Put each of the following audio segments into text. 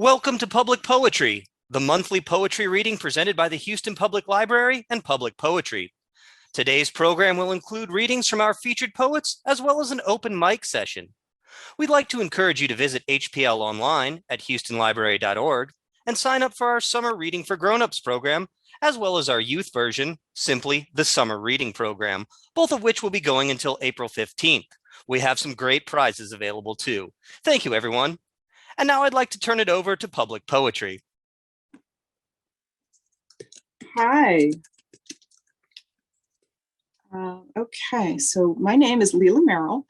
Welcome to Public Poetry, the monthly poetry reading presented by the Houston Public Library and Public Poetry. Today's program will include readings from our featured poets, as well as an open mic session. We'd like to encourage you to visit HPL online at houstonlibrary.org and sign up for our Summer Reading for Grown-Ups program, as well as our youth version, simply the Summer Reading Program, both of which will be going until April 15th. We have some great prizes available too. Thank you, everyone. And now I'd like to turn it over to Public Poetry. Hi. Okay, so my name is Leila Merrill.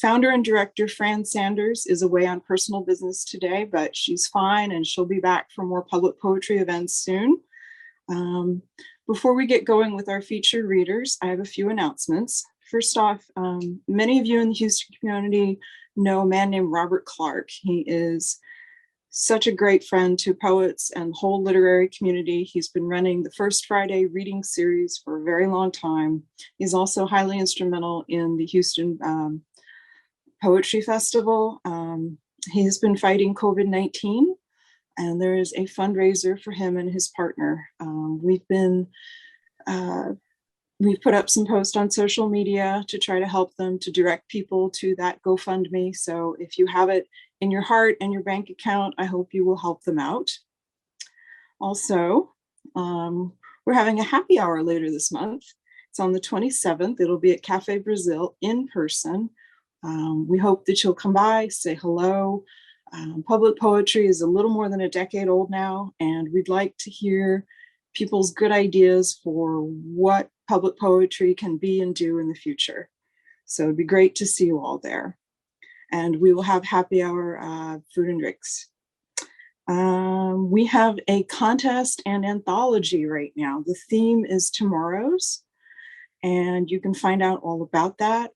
Founder and director Fran Sanders is away on personal business today, but she's fine and she'll be back for more public poetry events soon. Before we get going with our featured readers, I have a few announcements. First off, many of you in the Houston community know a man named Robert Clark. He is such a great friend to poets and the whole literary community. He's been running the First Friday reading series for a very long time. He's also highly instrumental in the Houston Poetry Festival. He has been fighting COVID-19, and there is a fundraiser for him and his partner. We've put up some posts on social media to try to help them, to direct people to that GoFundMe. So if you have it in your heart and your bank account, I hope you will help them out. Also, we're having a happy hour later this month. It's on the 27th. It'll be at Cafe Brazil in person. We hope that you'll come by, say hello. Public poetry is a little more than a decade old now, and we'd like to hear people's good ideas for what public poetry can be and do in the future. So it'd be great to see you all there. And we will have happy hour food and drinks. We have a contest and anthology right now. The theme is tomorrows, and you can find out all about that.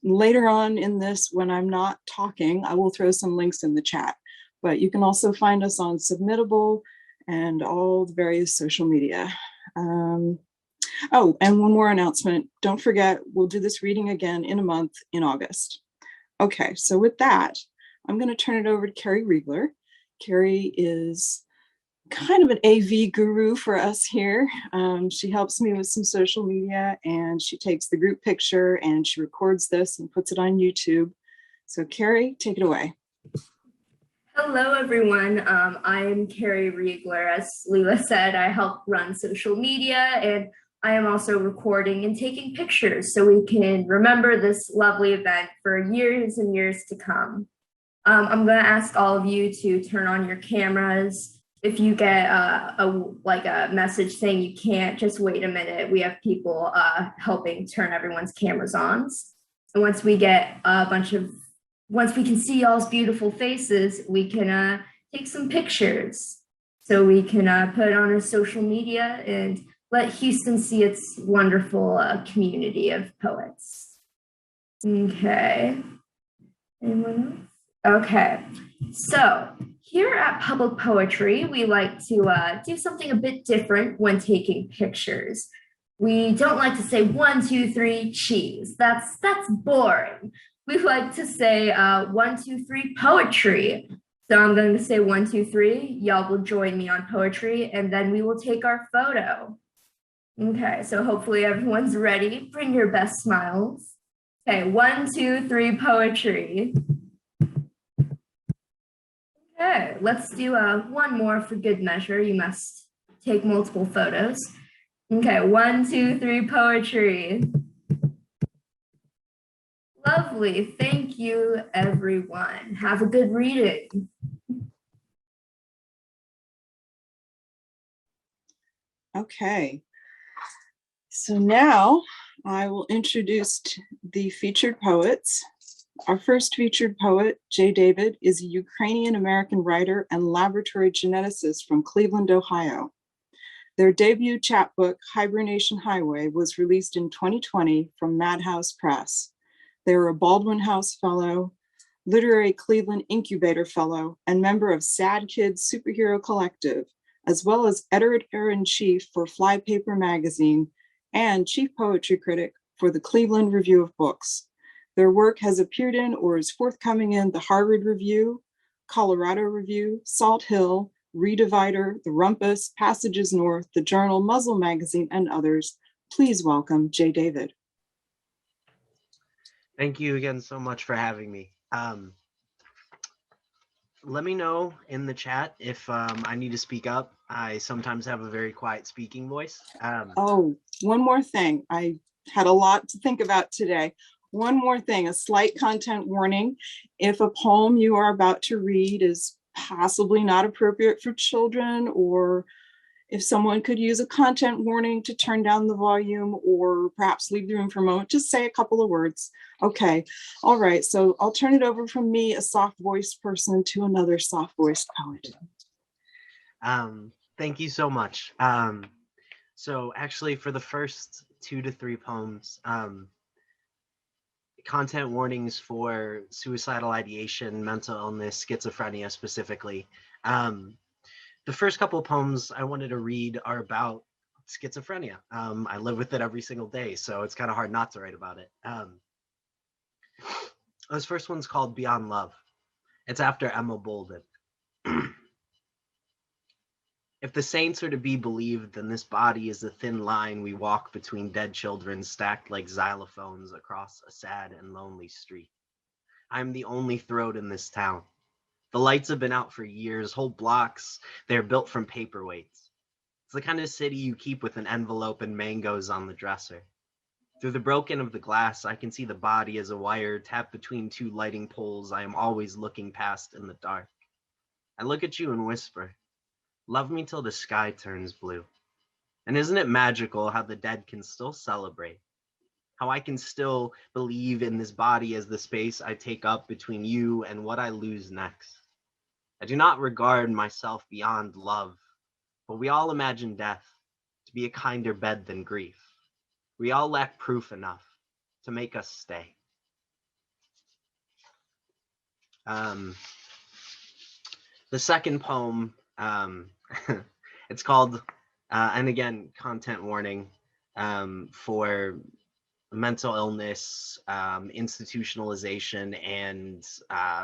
Later on in this, when I'm not talking, I will throw some links in the chat, but you can also find us on Submittable and all the various social media. Oh, and one more announcement. Don't forget, we'll do this reading again in a month in August. Okay, so with that, I'm going to turn it over to Carrie Riegler. Carrie is kind of an AV guru for us here. She helps me with some social media, and she takes the group picture and she records this and puts it on YouTube. So Carrie, take it away. Hello, everyone. I'm Carrie Riegler. As Leila said, I help run social media, and I am also recording and taking pictures so we can remember this lovely event for years and years to come. I'm going to ask all of you to turn on your cameras. If you get a message saying you can't, just wait a minute. We have people helping turn everyone's cameras on. And once we get once we can see y'all's beautiful faces, we can take some pictures so we can put it on our social media and let Houston see its wonderful community of poets. Okay. Anyone else? Okay. So here at Public Poetry, we like to do something a bit different when taking pictures. We don't like to say 1, 2, 3, cheese. That's boring. We like to say 1, 2, 3 poetry. So I'm going to say 1, 2, 3. Y'all will join me on poetry, and then we will take our photo. Okay, so hopefully everyone's ready. Bring your best smiles. Okay, 1, 2, 3 poetry. Okay, let's do one more for good measure. You must take multiple photos. Okay, 1, 2, 3 poetry. Lovely. Thank you, everyone. Have a good reading. Okay. So now I will introduce the featured poets. Our first featured poet, Jay David, is a Ukrainian-American writer and laboratory geneticist from Cleveland, Ohio. Their debut chapbook, Hibernation Highway, was released in 2020 from Madhouse Press. They were a Baldwin House Fellow, Literary Cleveland Incubator Fellow, and member of Sad Kids Superhero Collective, as well as editor-in-chief for Flypaper magazine and chief poetry critic for the Cleveland Review of Books. Their work has appeared in or is forthcoming in the Harvard Review, Colorado Review, Salt Hill, Redivider, The Rumpus, Passages North, The Journal, Muzzle Magazine, and others. Please welcome Jay David. Thank you again so much for having me. Let me know in the chat if I need to speak up. I sometimes have a very quiet speaking voice. Oh, one more thing. I had a lot to think about today. One more thing, a slight content warning. If a poem you are about to read is possibly not appropriate for children, or if someone could use a content warning to turn down the volume or perhaps leave the room for a moment, just say a couple of words. Okay, all right, so I'll turn it over from me, a soft voice person, to another soft voice poet. Thank you so much. So actually for the first 2 to 3 poems, content warnings for suicidal ideation, mental illness, schizophrenia specifically. The first couple of poems I wanted to read are about schizophrenia. I live with it every single day, so it's kind of hard not to write about it. This first one's called Beyond Love. It's after Emma Bolden. If the saints are to be believed, then this body is the thin line we walk between dead children stacked like xylophones across a sad and lonely street. I'm the only throat in this town. The lights have been out for years, whole blocks. They're built from paperweights. It's the kind of city you keep with an envelope and mangoes on the dresser. Through the broken of the glass, I can see the body as a wire tapped between 2 lighting poles I am always looking past in the dark. I look at you and whisper, love me till the sky turns blue. And isn't it magical how the dead can still celebrate? How I can still believe in this body as the space I take up between you and what I lose next. I do not regard myself beyond love, but we all imagine death to be a kinder bed than grief. We all lack proof enough to make us stay. The second poem, it's called, and again, content warning for mental illness, institutionalization, and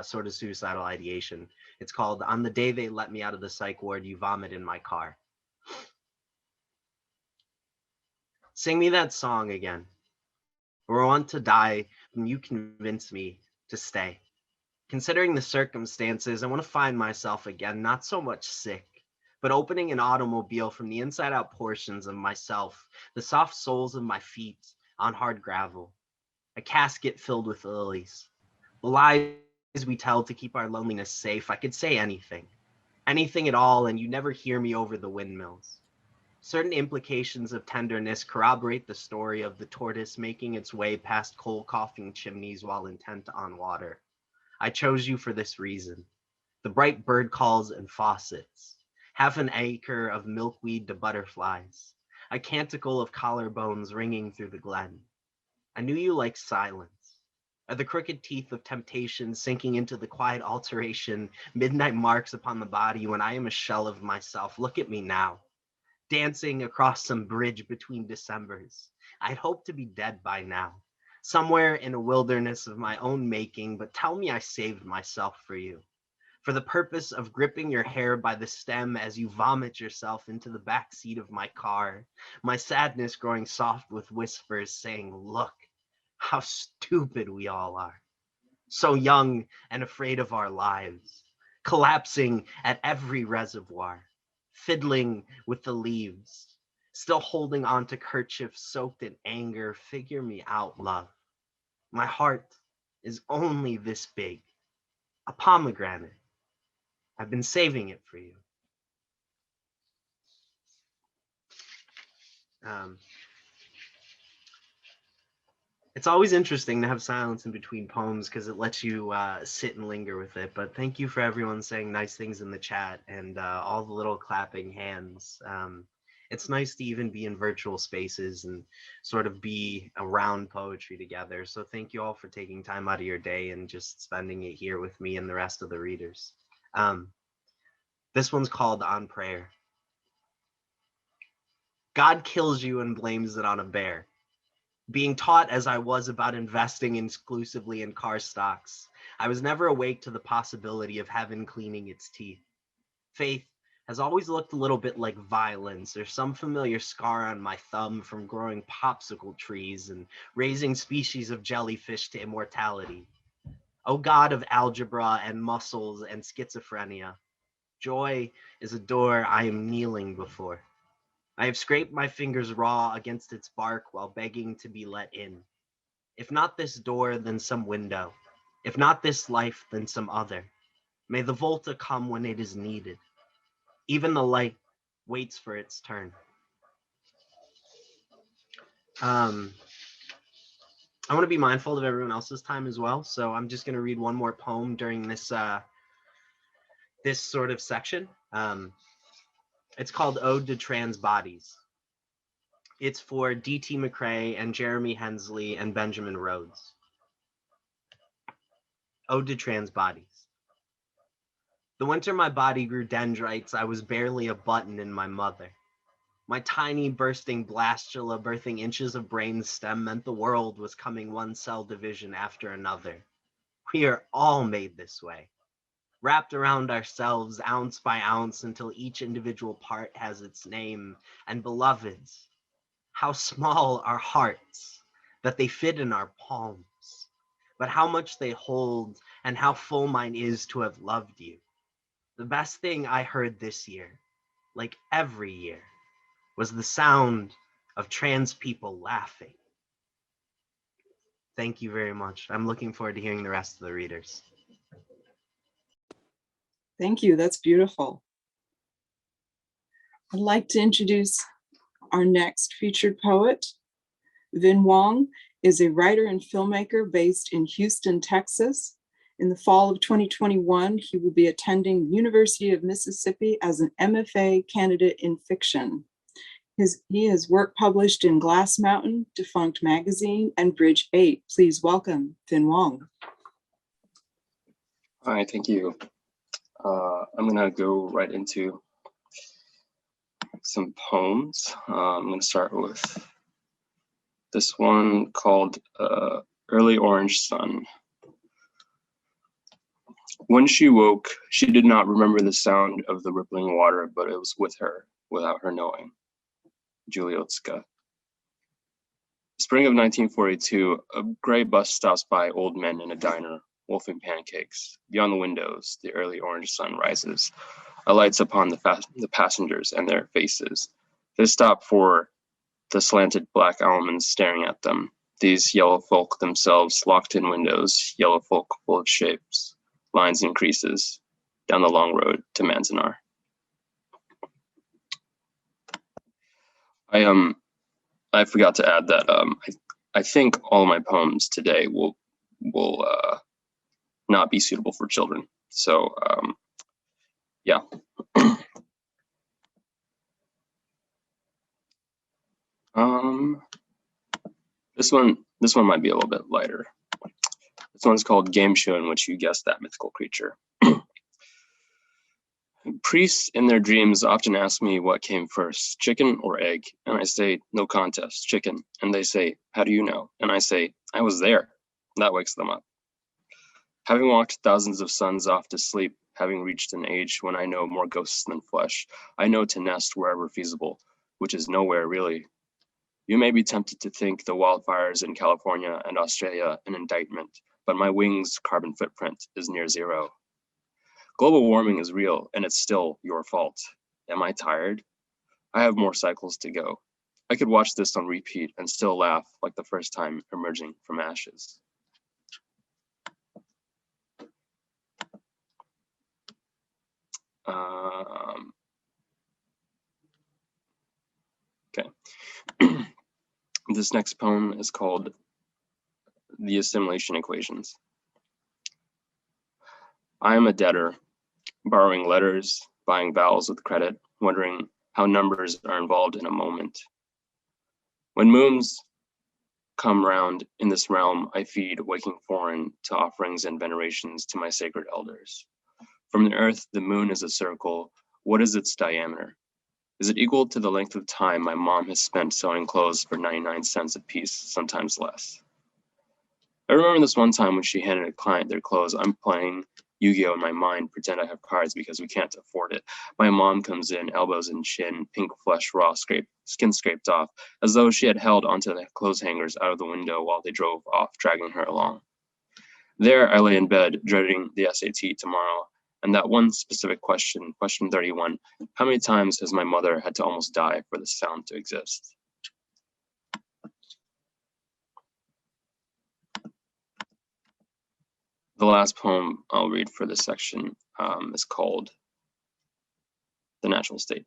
sort of suicidal ideation. It's called On the Day They Let Me Out of the Psych Ward, You Vomit in My Car. Sing me that song again. Or want to die when you convince me to stay. Considering the circumstances, I want to find myself again, not so much sick, but opening an automobile from the inside out portions of myself, the soft soles of my feet on hard gravel, a casket filled with lilies, the lies we tell to keep our loneliness safe. I could say anything at all, and you never hear me over the windmills. Certain implications of tenderness corroborate the story of the tortoise making its way past coal-coughing chimneys while intent on water. I chose you for this reason. The bright bird calls and faucets, half an acre of milkweed to butterflies, a canticle of collarbones ringing through the glen. I knew you like silence. Are the crooked teeth of temptation sinking into the quiet alteration, midnight marks upon the body when I am a shell of myself? Look at me now, dancing across some bridge between Decembers. I'd hoped to be dead by now, somewhere in a wilderness of my own making, but tell me I saved myself for you, for the purpose of gripping your hair by the stem as you vomit yourself into the back seat of my car, my sadness growing soft with whispers saying, look, how stupid we all are. So young and afraid of our lives, collapsing at every reservoir, fiddling with the leaves, still holding on to kerchiefs soaked in anger. Figure me out, love. My heart is only this big, a pomegranate. I've been saving it for you. It's always interesting to have silence in between poems because it lets you sit and linger with it. But thank you for everyone saying nice things in the chat and all the little clapping hands. It's nice to even be in virtual spaces and sort of be around poetry together. So thank you all for taking time out of your day and just spending it here with me and the rest of the readers. This one's called On Prayer. God kills you and blames it on a bear. Being taught as I was about investing exclusively in car stocks, I was never awake to the possibility of heaven cleaning its teeth. Faith has always looked a little bit like violence or some familiar scar on my thumb from growing popsicle trees and raising species of jellyfish to immortality. O God of algebra and muscles and schizophrenia, joy is a door I am kneeling before. I have scraped my fingers raw against its bark while begging to be let in. If not this door, then some window. If not this life, then some other. May the Volta come when it is needed. Even the light waits for its turn. I want to be mindful of everyone else's time as well, so I'm just going to read one more poem during this this sort of section. It's called Ode to Trans Bodies. It's for D.T. McCrae and Jeremy Hensley and Benjamin Rhodes. Ode to Trans Bodies. The winter my body grew dendrites, I was barely a button in my mother. My tiny bursting blastula birthing inches of brain stem meant the world was coming one cell division after another. We are all made this way, wrapped around ourselves ounce by ounce until each individual part has its name. And beloveds, how small our hearts, that they fit in our palms, but how much they hold and how full mine is to have loved you. The best thing I heard this year, like every year, was the sound of trans people laughing. Thank you very much. I'm looking forward to hearing the rest of the readers. Thank you, that's beautiful. I'd like to introduce our next featured poet. Vin Wong is a writer and filmmaker based in Houston, Texas. In the fall of 2021, he will be attending the University of Mississippi as an MFA candidate in fiction. He has work published in Glass Mountain, Defunct Magazine, and Bridge 8. Please welcome Vin Wong. Hi, thank you. I'm gonna go right into some poems. I'm gonna start with this one called Early Orange Sun. When she woke, she did not remember the sound of the rippling water, but it was with her, without her knowing. Juliotska. Spring of 1942, a gray bus stops by old men in a diner, wolfing pancakes. Beyond the windows, the early orange sun rises, alights upon the passengers and their faces. They stop for the slanted black almonds staring at them. These yellow folk themselves, locked in windows, yellow folk full of shapes, lines and creases, down the long road to Manzanar. I forgot to add that I think all my poems today will not be suitable for children. So yeah. This one might be a little bit lighter. This one's called Game Show, in which you guess that mythical creature. Priests in their dreams often ask me what came first, chicken or egg, and I say, no contest, chicken. And they say, how do you know? And I say, I was there. That wakes them up. Having walked thousands of suns off to sleep, having reached an age when I know more ghosts than flesh, I know to nest wherever feasible, which is nowhere really. You may be tempted to think the wildfires in California and Australia an indictment, but my wings' carbon footprint is near zero. Global warming is real, and it's still your fault. Am I tired? I have more cycles to go. I could watch this on repeat and still laugh like the first time emerging from ashes. Okay. This next poem is called The Assimilation Equations. I am a debtor, borrowing letters, buying vowels with credit, wondering how numbers are involved in a moment. When moons come round in this realm, I feed, waking foreign to offerings and venerations to my sacred elders. From the earth, the moon is a circle. What is its diameter? Is it equal to the length of time my mom has spent sewing clothes for 99 cents a piece, sometimes less? I remember this one time when she handed a client their clothes. I'm playing Yu-Gi-Oh in my mind, pretend I have cards because we can't afford it. My mom comes in, elbows and chin, pink flesh raw, skin scraped off, as though she had held onto the clothes hangers out of the window while they drove off, dragging her along. There I lay in bed, dreading the SAT tomorrow, and that one specific question, question 31, how many times has my mother had to almost die for this sound to exist? The last poem I'll read for this section is called The Natural State.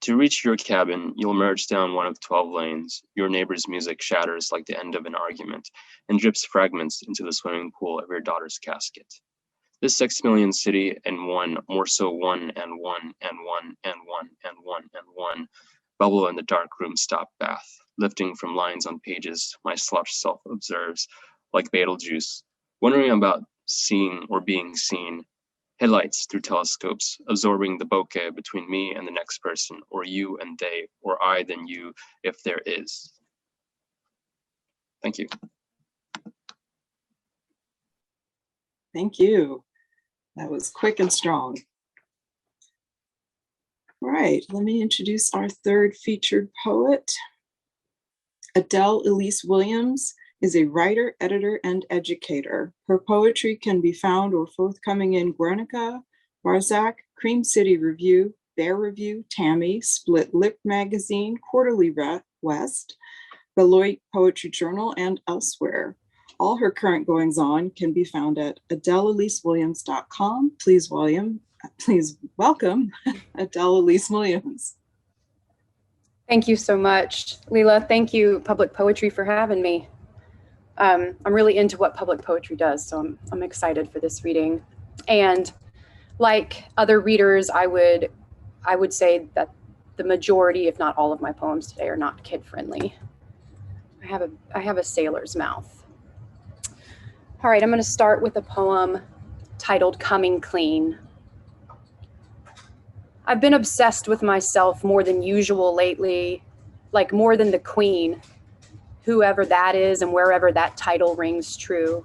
To reach your cabin, you'll merge down one of 12 lanes. Your neighbor's music shatters like the end of an argument and drips fragments into the swimming pool of your daughter's casket. This 6 million city and one, more so one and one and one and one and one and one, bubble in the dark room stop bath, lifting from lines on pages my slouched self observes, like Betelgeuse, wondering about seeing or being seen, headlights through telescopes, absorbing the bokeh between me and the next person, or you and they, or I then you, if there is. Thank you. Thank you. That was quick and strong. All right, let me introduce our third featured poet. Adele Elise Williams is a writer, editor, and educator. Her poetry can be found or forthcoming in Guernica, Barzac, Cream City Review, Bear Review, Tammy, Split Lip Magazine, Quarterly West, Beloit Poetry Journal, and elsewhere. All her current goings-on can be found at adeleelisewilliams.com. Please welcome Adele Elise Williams. Thank you so much, Leela. Thank you, Public Poetry, for having me. I'm really into what public poetry does, so I'm excited for this reading. And like other readers, I would say that the majority, if not all of my poems today are not kid-friendly. I have a sailor's mouth. All right, I'm going to start with a poem titled Coming Clean. I've been obsessed with myself more than usual lately, like more than the queen, whoever that is and wherever that title rings true.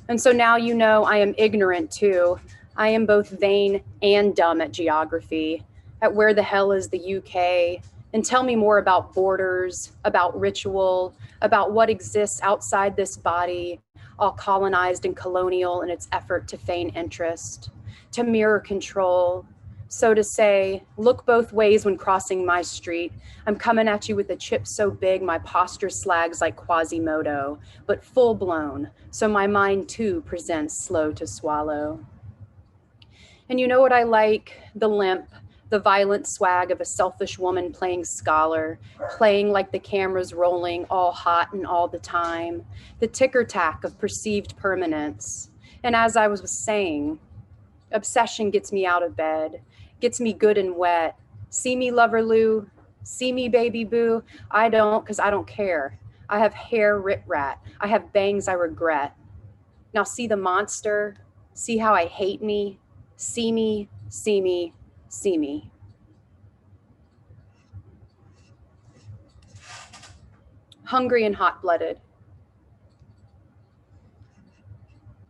And so now you know I am ignorant too. I am both vain and dumb at geography, at where the hell is the UK, and tell me more about borders, about ritual, about what exists outside this body, all colonized and colonial in its effort to feign interest, to mirror control. So to say, look both ways when crossing my street. I'm coming at you with a chip so big my posture slags like Quasimodo, but full blown, so my mind too presents slow to swallow. And you know what I like? The limp, the violent swag of a selfish woman playing scholar, playing like the camera's rolling all hot and all the time, the ticker-tack of perceived permanence. And as I was saying, obsession gets me out of bed, gets me good and wet. See me, lover Lou? See me, baby boo? I don't, because I don't care. I have hair rit-rat. I have bangs I regret. Now see the monster? See how I hate me? See me, see me, see me. Hungry and hot-blooded.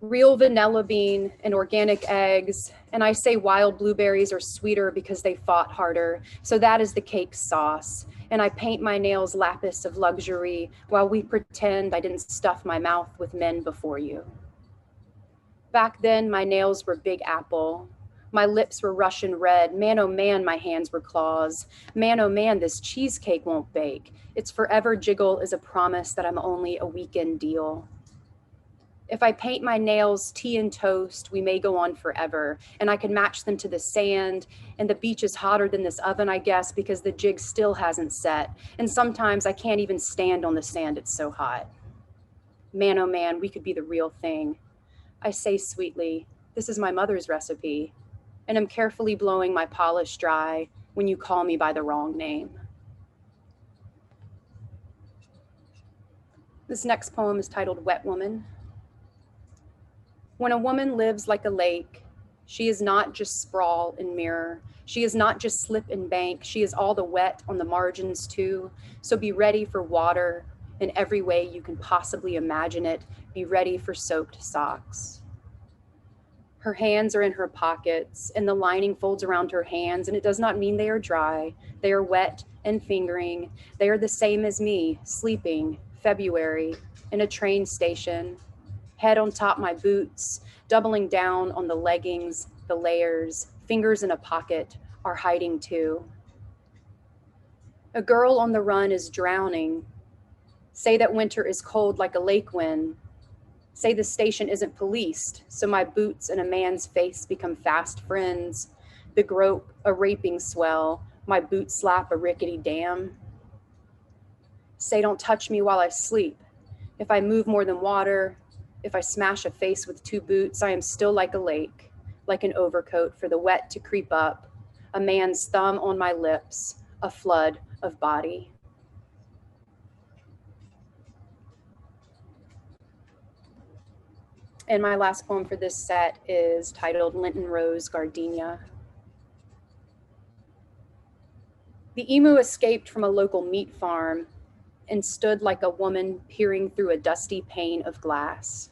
Real vanilla bean and organic eggs, and I say wild blueberries are sweeter because they fought harder, so that is the cake sauce. And I paint my nails lapis of luxury while we pretend I didn't stuff my mouth with men before you. Back then, my nails were Big Apple. My lips were Russian red. Man, oh man, my hands were claws. Man, oh man, this cheesecake won't bake. Its forever jiggle is a promise that I'm only a weekend deal. If I paint my nails tea and toast, we may go on forever, and I can match them to the sand, and the beach is hotter than this oven, I guess, because the jig still hasn't set, and sometimes I can't even stand on the sand, it's so hot. Man, oh man, we could be the real thing. I say sweetly, this is my mother's recipe, and I'm carefully blowing my polish dry when you call me by the wrong name. This next poem is titled Wet Woman. When a woman lives like a lake, she is not just sprawl and mirror. She is not just slip and bank. She is all the wet on the margins too. So be ready for water in every way you can possibly imagine it. Be ready for soaked socks. Her hands are in her pockets, and the lining folds around her hands, and it does not mean they are dry. They are wet and fingering. They are the same as me, sleeping, February, in a train station, head on top my boots, doubling down on the leggings, the layers, fingers in a pocket, are hiding too. A girl on the run is drowning. Say that winter is cold like a lake wind. Say the station isn't policed, so my boots and a man's face become fast friends. The grope, a raping swell, my boot slap a rickety dam. Say don't touch me while I sleep. If I move more than water, if I smash a face with two boots, I am still like a lake, like an overcoat for the wet to creep up, a man's thumb on my lips, a flood of body. And my last poem for this set is titled Lenten Rose Gardenia. The emu escaped from a local meat farm and stood like a woman peering through a dusty pane of glass.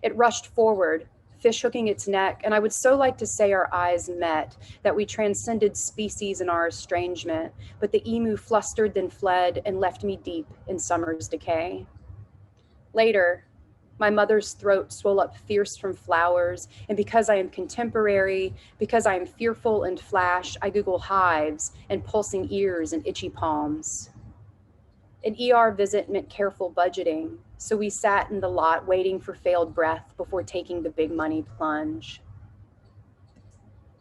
It rushed forward, fish hooking its neck, and I would so like to say our eyes met, that we transcended species in our estrangement, but the emu flustered, then fled, and left me deep in summer's decay. Later, my mother's throat swelled up fierce from flowers, and because I am contemporary, because I am fearful and flash, I Google hives and pulsing ears and itchy palms. An ER visit meant careful budgeting, so we sat in the lot waiting for failed breath before taking the big money plunge.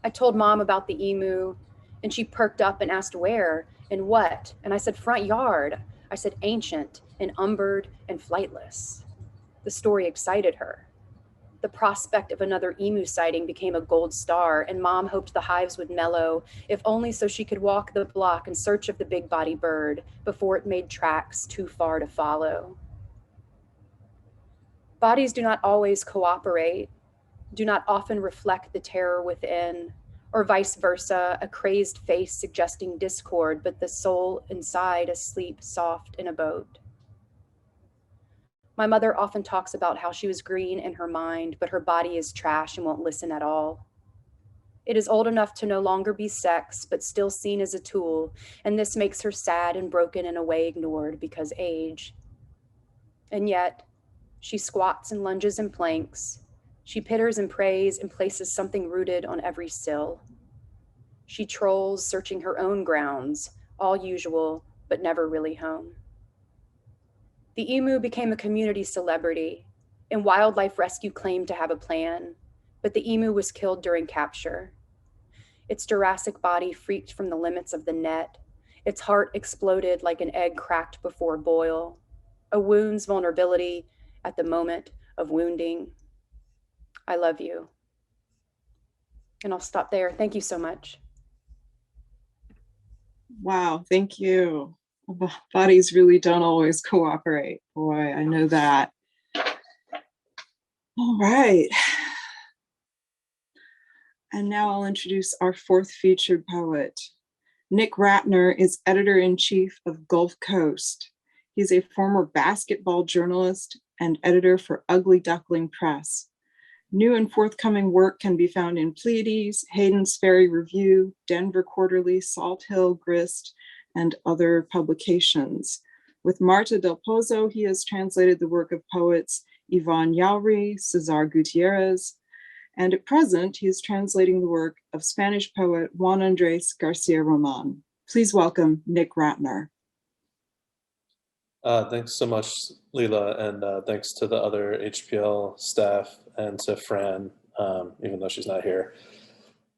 I told Mom about the emu, and she perked up and asked where and what, and I said front yard. I said ancient and umbered and flightless. The story excited her. The prospect of another emu sighting became a gold star, and Mom hoped the hives would mellow, if only so she could walk the block in search of the big body bird before it made tracks too far to follow. Bodies do not always cooperate, do not often reflect the terror within, or vice versa, a crazed face suggesting discord, but the soul inside asleep soft in a boat. My mother often talks about how she was green in her mind, but her body is trash and won't listen at all. It is old enough to no longer be sex, but still seen as a tool, and this makes her sad and broken in a way ignored because age. And yet, she squats and lunges and planks. She pitters and prays and places something rooted on every sill. She trolls, searching her own grounds, all usual, but never really home. The emu became a community celebrity, and wildlife rescue claimed to have a plan, but the emu was killed during capture. Its Jurassic body freaked from the limits of the net. Its heart exploded like an egg cracked before boil, a wound's vulnerability at the moment of wounding. I love you. And I'll stop there. Thank you so much. Wow, thank you. Bodies really don't always cooperate. Boy, I know that. All right. And now I'll introduce our fourth featured poet. Nick Ratner is editor-in-chief of Gulf Coast. He's a former basketball journalist and editor for Ugly Duckling Press. New and forthcoming work can be found in Pleiades, Hayden's Ferry Review, Denver Quarterly, Salt Hill, Grist, and other publications. With Marta del Pozo, he has translated the work of poets Yvonne Yauri, Cesar Gutierrez, and at present, he is translating the work of Spanish poet Juan Andres Garcia Roman. Please welcome Nick Ratner. Thanks so much, Leela, and thanks to the other HPL staff and to Fran, even though she's not here.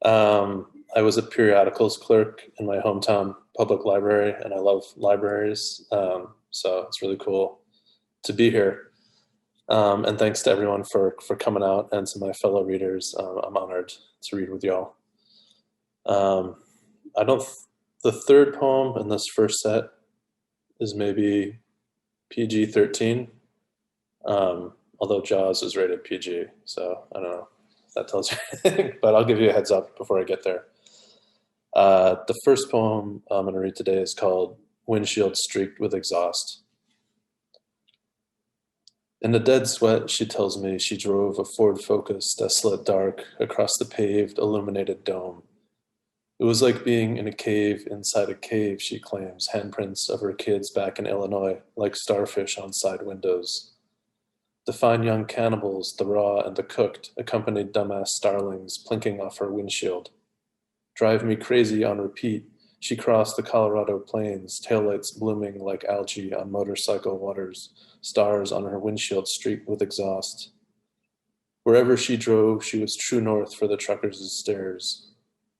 I was a periodicals clerk in my hometown public library, and I love libraries, so it's really cool to be here. And thanks to everyone for coming out, and to my fellow readers. I'm honored to read with y'all. The third poem in this first set is maybe PG-13, although Jaws is rated PG, so I don't know if that tells you anything, but I'll give you a heads up before I get there. The first poem I'm going to read today is called Windshield Streaked with Exhaust. In a dead sweat, she tells me she drove a Ford Focus, desolate dark, across the paved, illuminated dome. It was like being in a cave inside a cave, she claims, handprints of her kids back in Illinois, like starfish on side windows. The fine young cannibals, the raw and the cooked, accompanied dumbass starlings plinking off her windshield. Drive me crazy on repeat, she crossed the Colorado plains, taillights blooming like algae on motorcycle waters, stars on her windshield streaked with exhaust. Wherever she drove, she was true north for the truckers' stairs.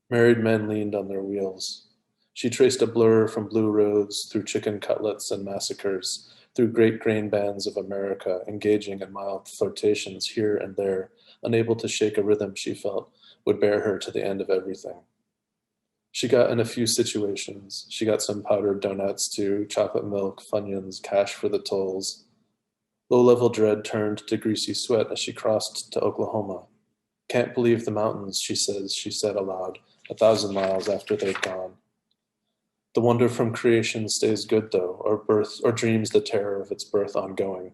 Married men leaned on their wheels. She traced a blur from blue roads through chicken cutlets and massacres, through great grain bands of America, engaging in mild flirtations here and there, unable to shake a rhythm she felt would bear her to the end of everything. She got in a few situations. She got some powdered donuts too, chocolate milk, Funyuns, cash for the tolls. Low-level dread turned to greasy sweat as she crossed to Oklahoma. Can't believe the mountains, she said aloud, 1,000 miles after they'd gone. The wonder from creation stays good though, or dreams the terror of its birth ongoing.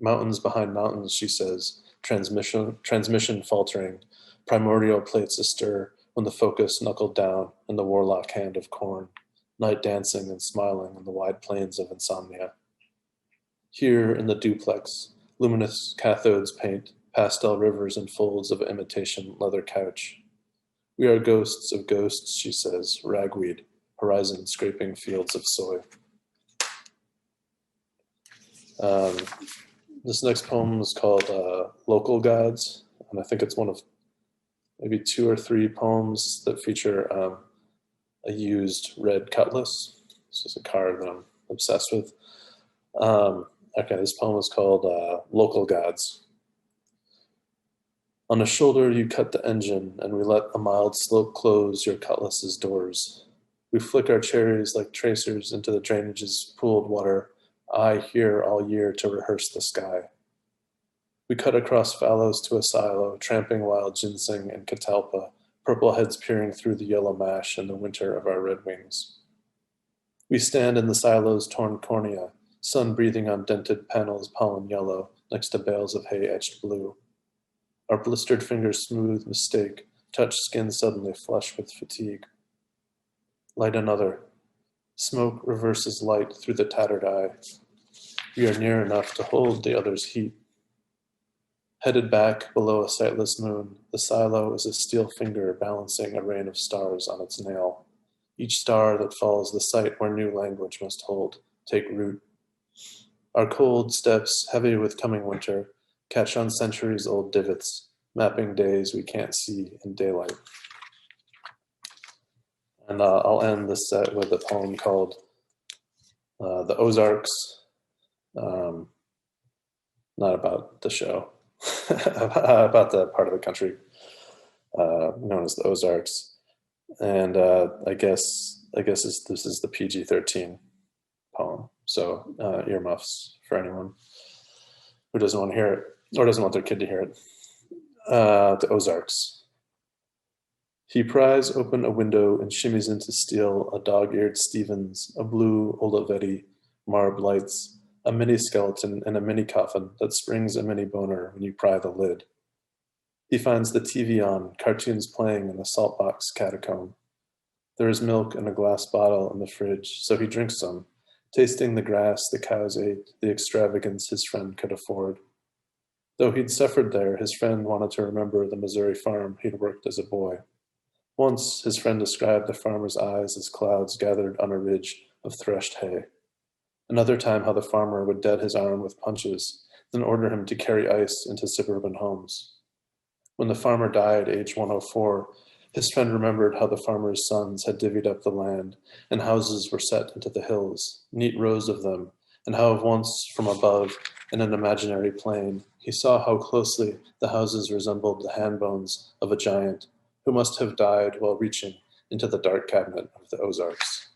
Mountains behind mountains, she says, transmission faltering, primordial plates astir when the Focus knuckled down in the warlock hand of corn, night dancing and smiling in the wide plains of insomnia. Here in the duplex, luminous cathodes paint, pastel rivers and folds of imitation leather couch. We are ghosts of ghosts, she says, ragweed, horizon scraping fields of soy. This next poem is called Local Gods, and I think it's one of maybe 2 or 3 poems that feature a used red cutlass. This is a card that I'm obsessed with. Okay, this poem is called Local Gods. On a shoulder you cut the engine, and we let a mild slope close your cutlass's doors. We flick our cherries like tracers into the drainage's pooled water, I here all year to rehearse the sky. We cut across fallows to a silo, tramping wild ginseng and catalpa, purple heads peering through the yellow mash in the winter of our red wings. We stand in the silo's torn cornea, sun breathing on dented panels pollen yellow, next to bales of hay etched blue. Our blistered fingers smooth mistake, touch skin suddenly flush with fatigue. Light another. Smoke reverses light through the tattered eye. We are near enough to hold the other's heat. Headed back below a sightless moon, the silo is a steel finger balancing a rain of stars on its nail. Each star that falls the site where new language must hold, take root. Our cold steps, heavy with coming winter, catch on centuries-old divots, mapping days we can't see in daylight. And I'll end this set with a poem called The Ozarks, not about the show, about the part of the country known as the Ozarks. And I guess this is the PG-13 poem. So earmuffs for anyone who doesn't want to hear it or doesn't want their kid to hear it. The Ozarks. He pries open a window and shimmies in to steal a dog-eared Stevens, a blue Olivetti, marb lights, a mini skeleton and a mini coffin that springs a mini boner when you pry the lid. He finds the TV on, cartoons playing in the saltbox catacomb. There is milk in a glass bottle in the fridge, so he drinks some, tasting the grass the cows ate, the extravagance his friend could afford. Though he'd suffered there, his friend wanted to remember the Missouri farm he'd worked as a boy. Once, his friend described the farmer's eyes as clouds gathered on a ridge of threshed hay. Another time how the farmer would dead his arm with punches, then order him to carry ice into suburban homes. When the farmer died, age 104, his friend remembered how the farmer's sons had divvied up the land, and houses were set into the hills, neat rows of them, and how once, from above, in an imaginary plain, he saw how closely the houses resembled the hand bones of a giant who must have died while reaching into the dark cabinet of the Ozarks.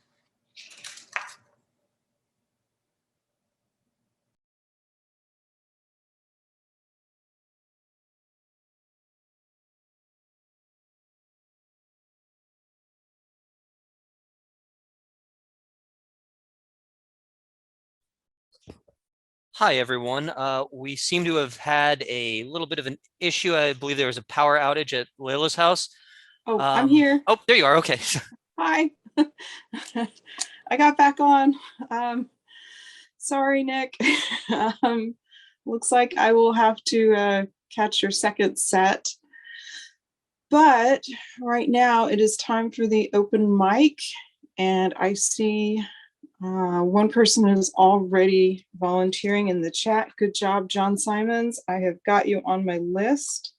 Hi, everyone. We seem to have had a little bit of an issue. I believe there was a power outage at Layla's house. Oh, I'm here. Oh, there you are. Okay. Hi. I got back on. Sorry, Nick. Looks like I will have to catch your second set. But right now it is time for the open mic, and I see one person is already volunteering in the chat. Good job, John Simons. I have got you on my list.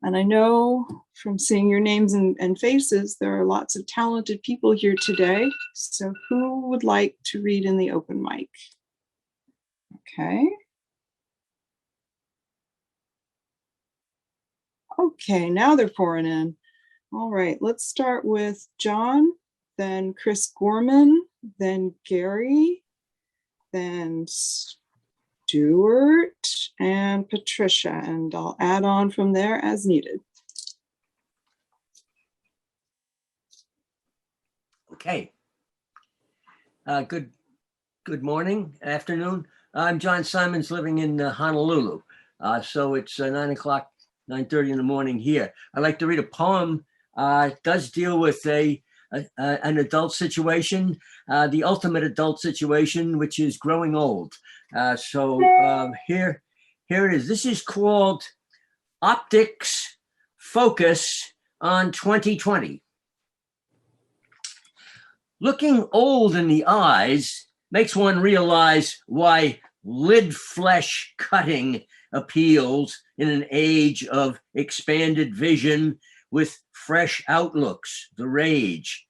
And I know from seeing your names and faces, there are lots of talented people here today. So who would like to read in the open mic? Okay. Okay, now they're pouring in. All right, let's start with John, then Chris Gorman, then Gary, then Stuart, and Patricia, and I'll add on from there as needed. Okay. Good morning, afternoon. I'm John Simons, living in Honolulu. So it's 9 o'clock, 9:30 in the morning here. I'd like to read a poem. It does deal with an adult situation, the ultimate adult situation, which is growing old. Here it is. This is called Optics Focus on 2020. Looking old in the eyes makes one realize why lid flesh cutting appeals in an age of expanded vision with fresh outlooks, the rage.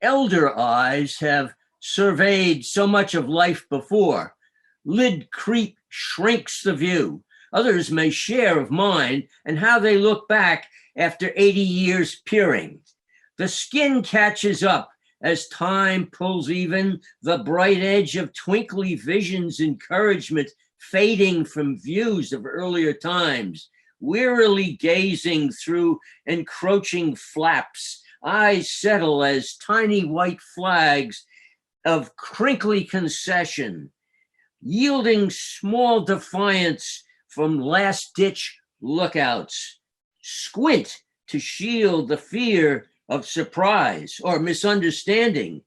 Elder eyes have surveyed so much of life before. Lid creep shrinks the view. Others may share of mine and how they look back after 80 years peering. The skin catches up as time pulls even, the bright edge of twinkly visions, encouragement fading from views of earlier times. Wearily gazing through encroaching flaps, eyes settle as tiny white flags of crinkly concession, yielding small defiance from last-ditch lookouts. Squint to shield the fear of surprise or misunderstanding,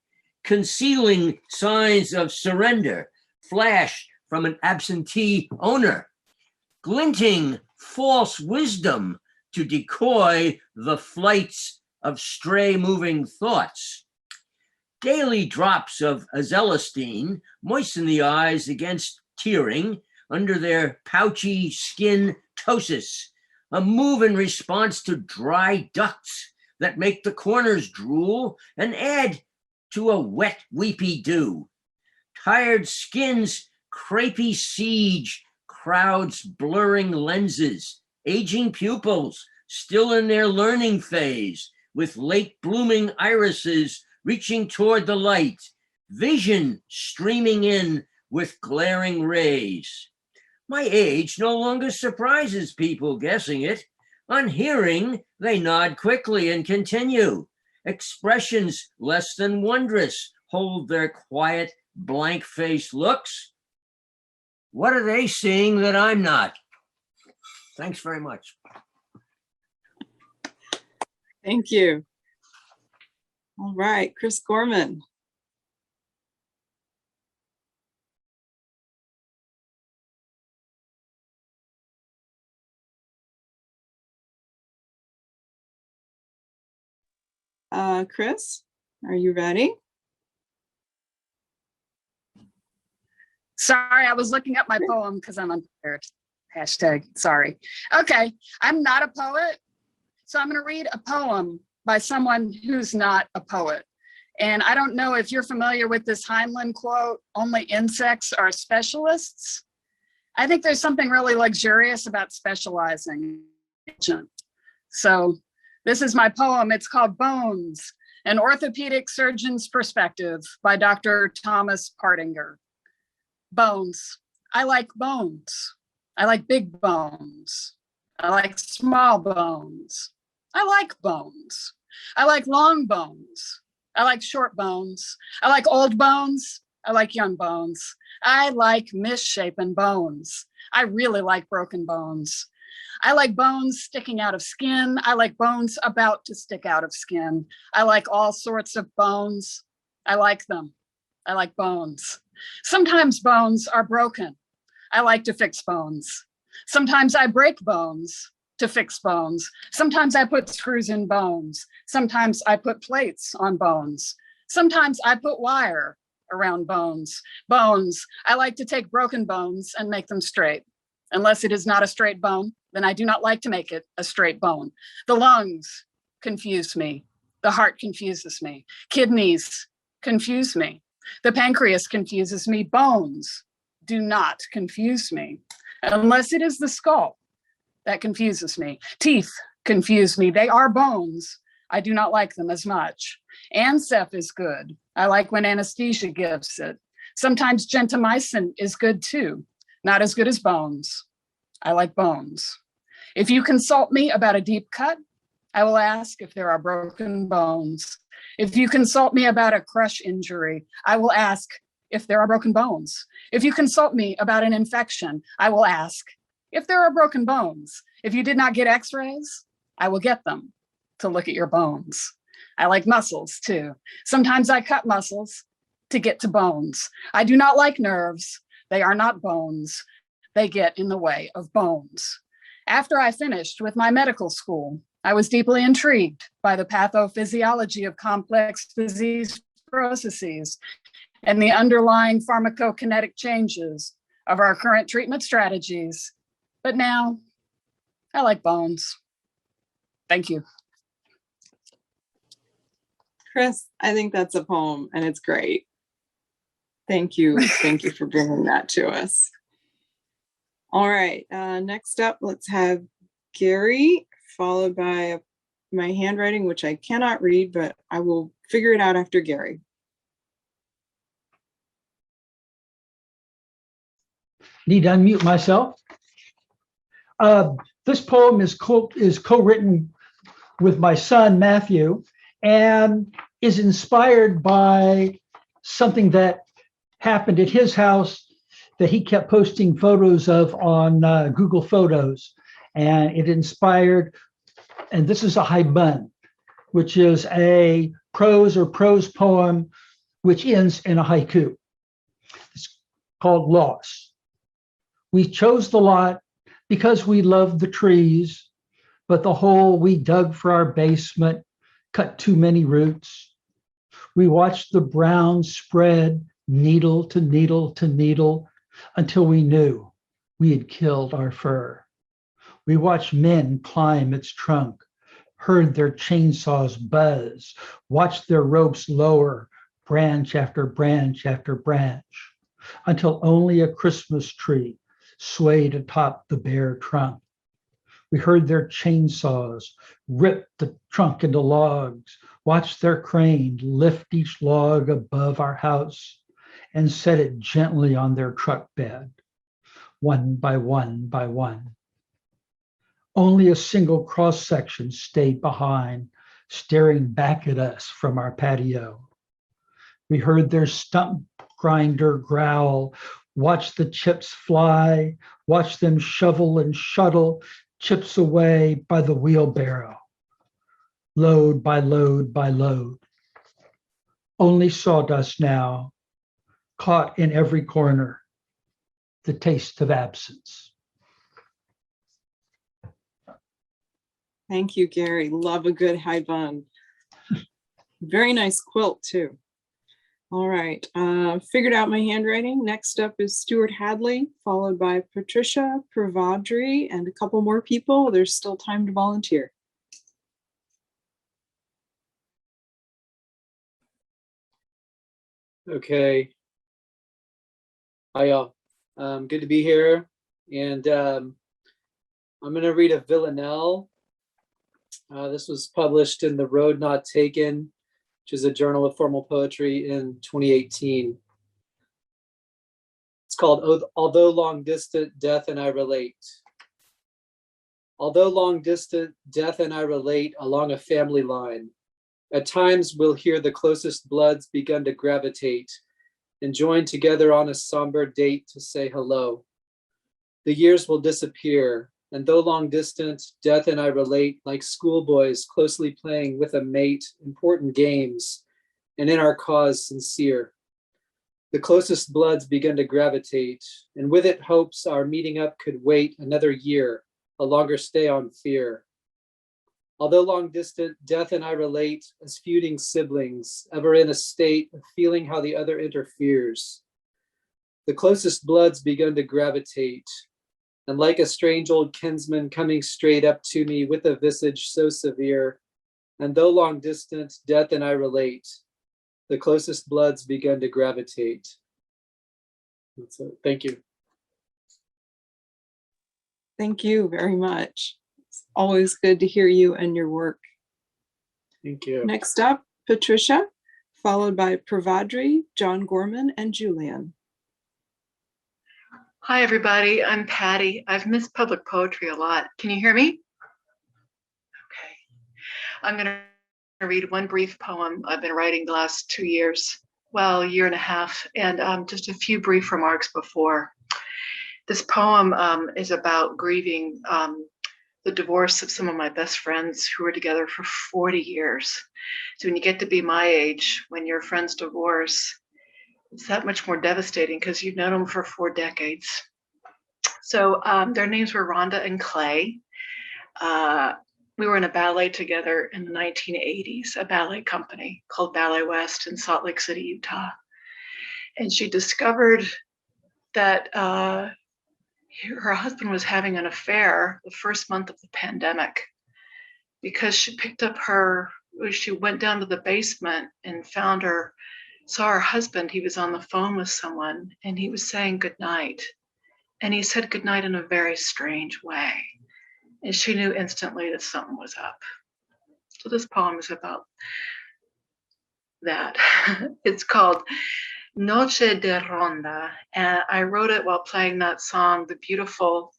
concealing signs of surrender, flash from an absentee owner, glinting false wisdom to decoy the flights of stray moving thoughts. Daily drops of azelastine moisten the eyes against tearing under their pouchy skin ptosis, a move in response to dry ducts that make the corners drool and add to a wet, weepy dew. Tired skin's crepey siege crowds blurring lenses, aging pupils still in their learning phase, with late blooming irises reaching toward the light, vision streaming in with glaring rays. My age no longer surprises people guessing it. On hearing, they nod quickly and continue. Expressions less than wondrous hold their quiet, blank-faced looks. What are they seeing that I'm not? Thanks very much. Thank you. All right, Chris Gorman. Chris, are you ready? Sorry, I was looking up my poem because I'm unprepared. Hashtag sorry. Okay, I'm not a poet, so I'm going to read a poem by someone who's not a poet. And I don't know if you're familiar with this Heinlein quote, only insects are specialists. I think there's something really luxurious about specializing. So this is my poem. It's called Bones, An Orthopedic Surgeon's Perspective by Dr. Thomas Partinger. Bones. I like bones. I like big bones. I like small bones. I like bones. I like long bones. I like short bones. I like old bones. I like young bones. I like misshapen bones. I really like broken bones. I like bones sticking out of skin. I like bones about to stick out of skin. I like all sorts of bones. I like them. I like bones. Sometimes bones are broken. I like to fix bones. Sometimes I break bones to fix bones. Sometimes I put screws in bones. Sometimes I put plates on bones. Sometimes I put wire around bones. Bones. I like to take broken bones and make them straight. Unless it is not a straight bone, then I do not like to make it a straight bone. The lungs confuse me. The heart confuses me. Kidneys confuse me. The pancreas confuses me. Bones do not confuse me. Unless it is the skull that confuses me. Teeth confuse me. They are bones. I do not like them as much. Ancep is good. I like when anesthesia gives it. Sometimes gentamicin is good too. Not as good as bones. I like bones. If you consult me about a deep cut, I will ask if there are broken bones. If you consult me about a crush injury, I will ask if there are broken bones. If you consult me about an infection, I will ask if there are broken bones. If you did not get x-rays, I will get them to look at your bones. I like muscles too. Sometimes I cut muscles to get to bones. I do not like nerves. They are not bones. They get in the way of bones. After I finished with my medical school, I was deeply intrigued by the pathophysiology of complex disease processes and the underlying pharmacokinetic changes of our current treatment strategies. But now I like bones. Thank you. Chris, I think that's a poem and it's great. Thank you. Thank you for bringing that to us. All right, next up, let's have Gary, followed by my handwriting, which I cannot read, but I will figure it out after Gary. Need to unmute myself. This poem is co-written with my son, Matthew, and is inspired by something that happened at his house that he kept posting photos of on Google Photos. And it inspired, and this is a haibun, which is a prose poem which ends in a haiku. It's called Loss. We chose the lot because we loved the trees, but the hole we dug for our basement cut too many roots. We watched the brown spread needle to needle to needle until we knew we had killed our fur. We watched men climb its trunk, heard their chainsaws buzz, watched their ropes lower branch after branch after branch, until only a Christmas tree swayed atop the bare trunk. We heard their chainsaws rip the trunk into logs, watched their crane lift each log above our house and set it gently on their truck bed, one by one by one. Only a single cross section stayed behind, staring back at us from our patio. We heard their stump grinder growl, watched the chips fly, watched them shovel and shuttle chips away by the wheelbarrow, load by load by load. Only sawdust now, caught in every corner, the taste of absence. Thank you, Gary. Love a good haibun. Very nice quilt too. All right, figured out my handwriting. Next up is Stuart Hadley, followed by Patricia Pravadri and a couple more people. There's still time to volunteer. Okay. Hi, y'all. Good to be here. And I'm going to read a villanelle. This was published in The Road Not Taken, which is a journal of formal poetry in 2018. It's called Although Long Distant, Death and I Relate. Although long distant, death and I relate along a family line. At times we'll hear the closest bloods begun to gravitate, and join together on a somber date to say hello. The years will disappear, and though long distant, death and I relate like schoolboys closely playing with a mate important games, and in our cause sincere. The closest bloods begin to gravitate, and with it hopes our meeting up could wait another year, a longer stay on fear. Although long distant, death and I relate as feuding siblings, ever in a state of feeling how the other interferes. The closest bloods begun to gravitate, and like a strange old kinsman coming straight up to me with a visage so severe, and though long distant, death and I relate, the closest bloods begun to gravitate. That's it. Thank you. Thank you very much. It's always good to hear you and your work. Thank you. Next up, Patricia, followed by Pravadri, John Gorman, and Julian. Hi, everybody. I'm Patty. I've missed public poetry a lot. Can you hear me? Okay. I'm going to read one brief poem I've been writing the last 2 years, well, a year and a half, and just a few brief remarks before. This poem is about grieving the divorce of some of my best friends who were together for 40 years. So when you get to be my age, when your friends divorce, it's that much more devastating because you've known them for 4 decades. So their names were Rhonda and Clay. We were in a ballet together in the 1980s, a ballet company called Ballet West in Salt Lake City, Utah. And she discovered that her husband was having an affair the first month of the pandemic because she went down to the basement and saw her husband. He was on the phone with someone and he was saying goodnight. And he said goodnight in a very strange way. And she knew instantly that something was up. So this poem is about that. It's called Noche de Ronda. And I wrote it while playing that song, the beautiful,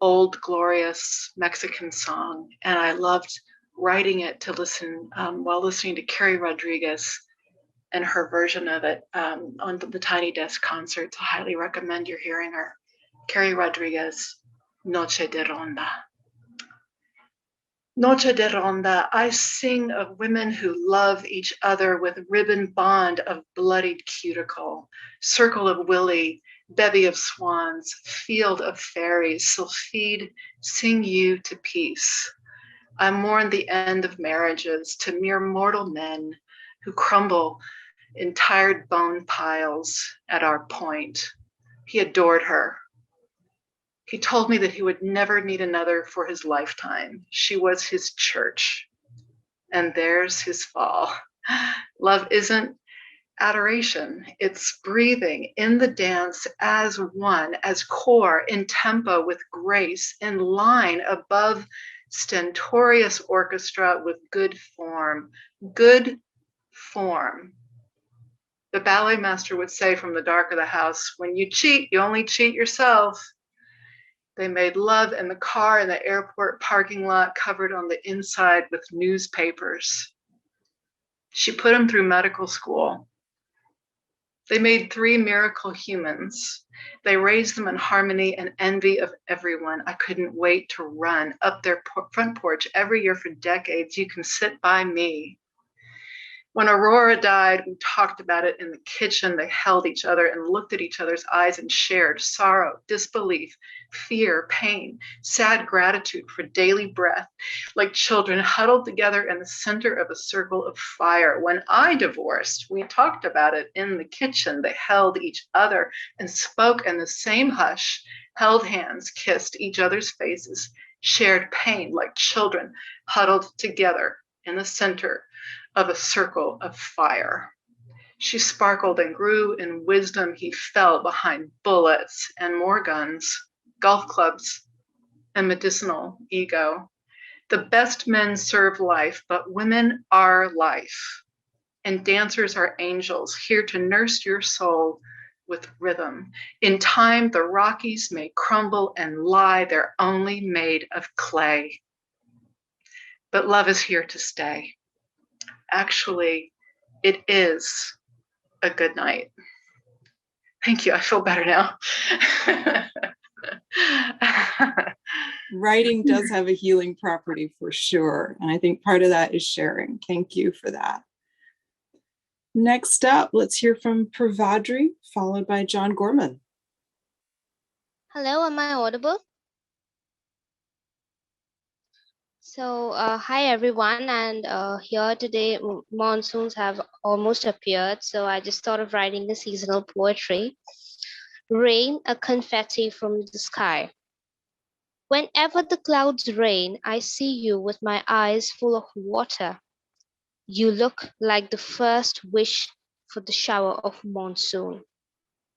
old, glorious Mexican song. And I loved writing it to listen while listening to Carrie Rodriguez and her version of it on the Tiny Desk concerts. I highly recommend you're hearing her. Kerry Rodriguez, Noche de Ronda. Noche de Ronda, I sing of women who love each other with ribbon bond of bloodied cuticle, circle of willy, bevy of swans, field of fairies, sylphide, sing you to peace. I mourn the end of marriages to mere mortal men who crumble in tired bone piles at our point. He adored her. He told me that he would never need another for his lifetime. She was his church. And there's his fall. Love isn't adoration. It's breathing in the dance as one, as core, in tempo with grace, in line above stentorious orchestra with good form. Good form. The ballet master would say from the dark of the house, when you cheat, you only cheat yourself. They made love in the car in the airport parking lot covered on the inside with newspapers. She put him through medical school. They made 3 miracle humans. They raised them in harmony and envy of everyone. I couldn't wait to run up their front porch every year for decades. You can sit by me. When Aurora died, we talked about it in the kitchen. They held each other and looked at each other's eyes and shared sorrow, disbelief, fear, pain, sad gratitude for daily breath, like children huddled together in the center of a circle of fire. When I divorced, we talked about it in the kitchen. They held each other and spoke in the same hush, held hands, kissed each other's faces, shared pain like children huddled together in the center of a circle of fire. She sparkled and grew in wisdom. He fell behind bullets and more guns, golf clubs, and medicinal ego. The best men serve life, but women are life. And dancers are angels, here to nurse your soul with rhythm. In time, the Rockies may crumble and lie. They're only made of clay. But love is here to stay. Actually, it is a good night. Thank you. I feel better now. Writing does have a healing property for sure. And I think part of that is sharing. Thank you for that. Next up, let's hear from Pravadri, followed by John Gorman. Hello, am I audible? So, hi everyone, and here today monsoons have almost appeared, so I just thought of writing a seasonal poetry. Rain, a confetti from the sky. Whenever the clouds rain, I see you with my eyes full of water. You look like the first wish for the shower of monsoon.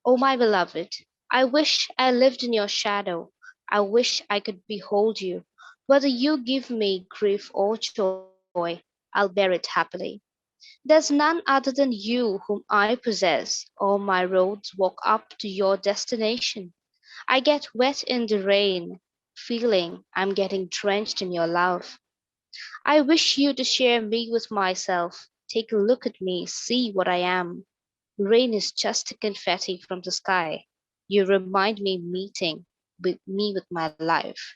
Oh, my beloved, I wish I lived in your shadow. I wish I could behold you. Whether you give me grief or joy, I'll bear it happily. There's none other than you whom I possess. All my roads walk up to your destination. I get wet in the rain, feeling I'm getting drenched in your love. I wish you to share me with myself. Take a look at me, see what I am. Rain is just a confetti from the sky. You remind me meeting with my life.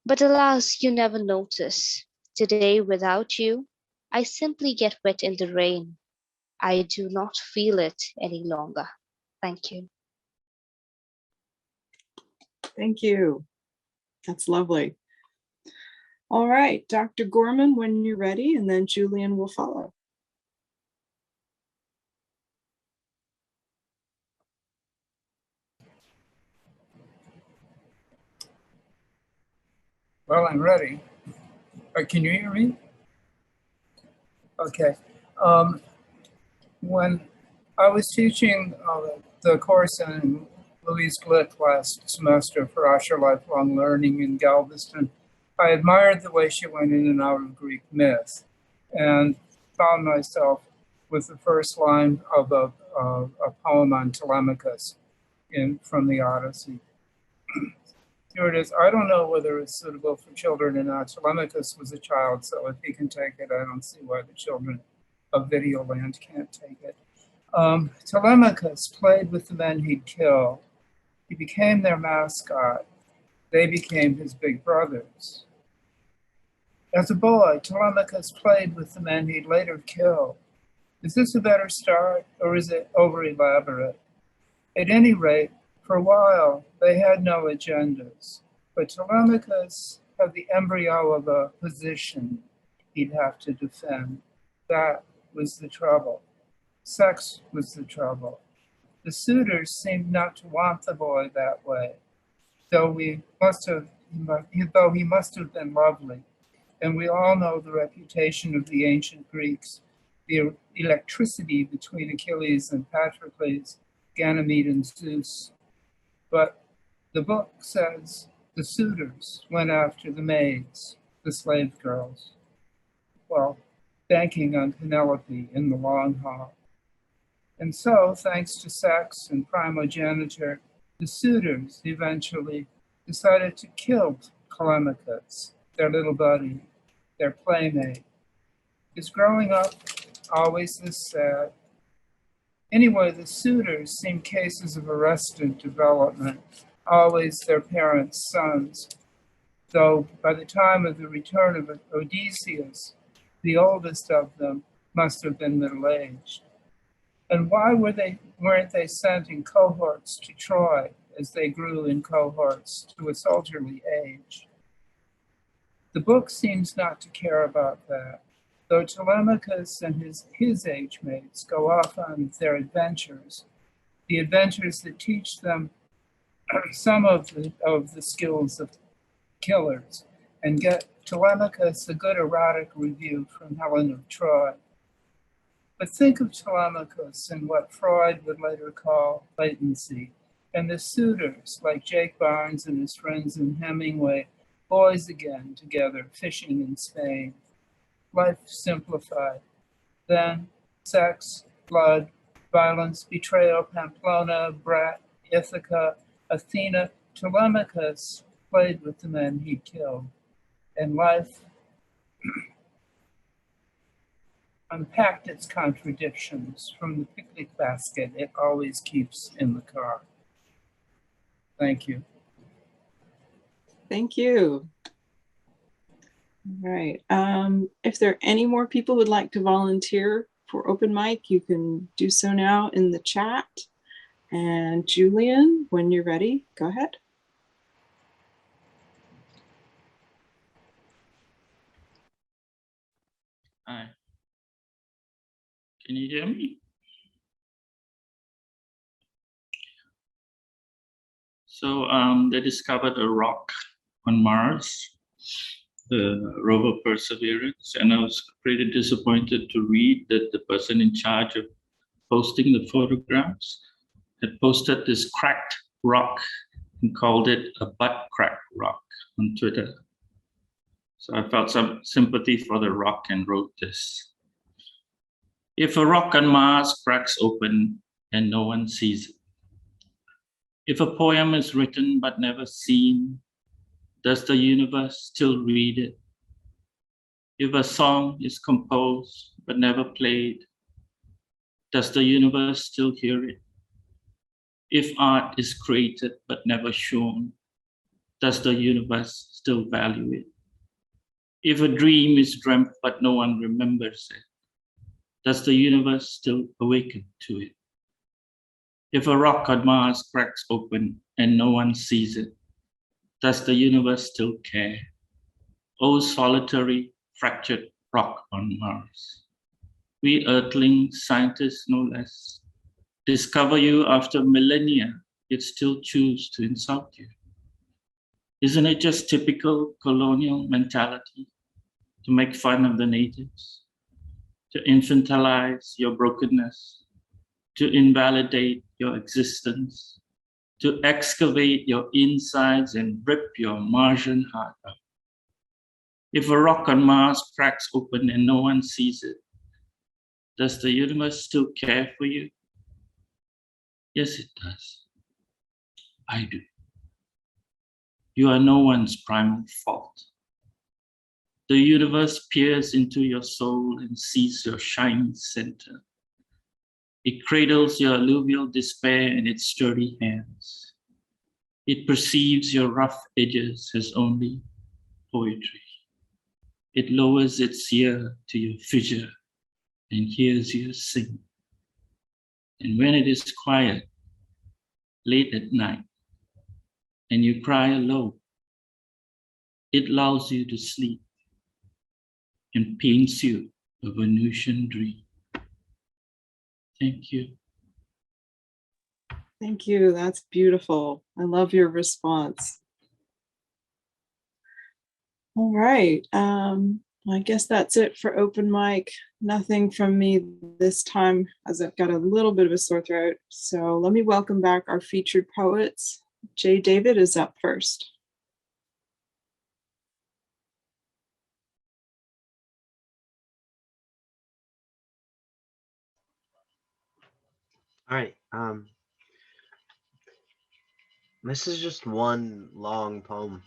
But alas, you never notice. Today without you, I simply get wet in the rain. I do not feel it any longer. Thank you. Thank you. That's lovely. All right, Dr. Gorman, when you're ready, and then Julian will follow. Well, I'm ready. Can you hear me? Okay. When I was teaching the course in Louise Glick last semester for Asher Lifelong Learning in Galveston, I admired the way she went in and out of Greek myth and found myself with the first line of a poem on Telemachus from the Odyssey. Here it is. I don't know whether it's suitable for children or not. Telemachus was a child, so if he can take it, I don't see why the children of Videoland can't take it. Telemachus played with the men he'd kill. He became their mascot. They became his big brothers. As a boy, Telemachus played with the men he'd later kill. Is this a better start, or is it over-elaborate? At any rate, for a while, they had no agendas, but Telemachus had the embryo of a position he'd have to defend. That was the trouble. Sex was the trouble. The suitors seemed not to want the boy that way, though he must have been lovely. And we all know the reputation of the ancient Greeks, the electricity between Achilles and Patroclus, Ganymede and Zeus. But the book says the suitors went after the maids, the slave girls, well, banking on Penelope in the long haul. And so, thanks to sex and primogeniture, the suitors eventually decided to kill Telemachus, their little buddy, their playmate. Is growing up always this sad? Anyway, the suitors seem cases of arrested development, always their parents' sons, though by the time of the return of Odysseus, the oldest of them must have been middle-aged. And why weren't they sent in cohorts to Troy as they grew in cohorts to a soldierly age? The book seems not to care about that, though Telemachus and his age mates go off on their adventures, the adventures that teach them some of the skills of killers, and get Telemachus a good erotic review from Helen of Troy. But think of Telemachus and what Freud would later call latency, and the suitors like Jake Barnes and his friends in Hemingway, boys again together fishing in Spain. Life simplified. Then sex, blood, violence, betrayal, Pamplona, Brat, Ithaca, Athena, Telemachus played with the men he'd killed. And life unpacked its contradictions from the picnic basket it always keeps in the car. Thank you. Thank you. All right. If there are any more people who would like to volunteer for open mic, you can do so now in the chat. And Julian, when you're ready, go ahead. Hi. Can you hear me? So they discovered a rock on Mars, the rover Perseverance, and I was pretty disappointed to read that the person in charge of posting the photographs had posted this cracked rock and called it a butt crack rock on Twitter. So I felt some sympathy for the rock and wrote this. If a rock on Mars cracks open and no one sees it, if a poem is written but never seen, does the universe still read it? If a song is composed but never played, does the universe still hear it? If art is created but never shown, does the universe still value it? If a dream is dreamt but no one remembers it, does the universe still awaken to it? If a rock on Mars cracks open and no one sees it, does the universe still care? Oh, solitary, fractured rock on Mars. We earthlings, scientists no less, discover you after millennia, yet still choose to insult you. Isn't it just typical colonial mentality to make fun of the natives, to infantilize your brokenness, to invalidate your existence, to excavate your insides and rip your Martian heart out? If a rock on Mars cracks open and no one sees it, does the universe still care for you? Yes, it does. I do. You are no one's primal fault. The universe peers into your soul and sees your shining center. It cradles your alluvial despair in its sturdy hands. It perceives your rough edges as only poetry. It lowers its ear to your fissure and hears you sing. And when it is quiet, late at night, and you cry alone, it lulls you to sleep and paints you a Venusian dream. Thank you. Thank you. That's beautiful. I love your response. All right. I guess that's it for open mic. Nothing from me this time, as I've got a little bit of a sore throat. So let me welcome back our featured poets. Jay David is up first. All right. This is just one long poem.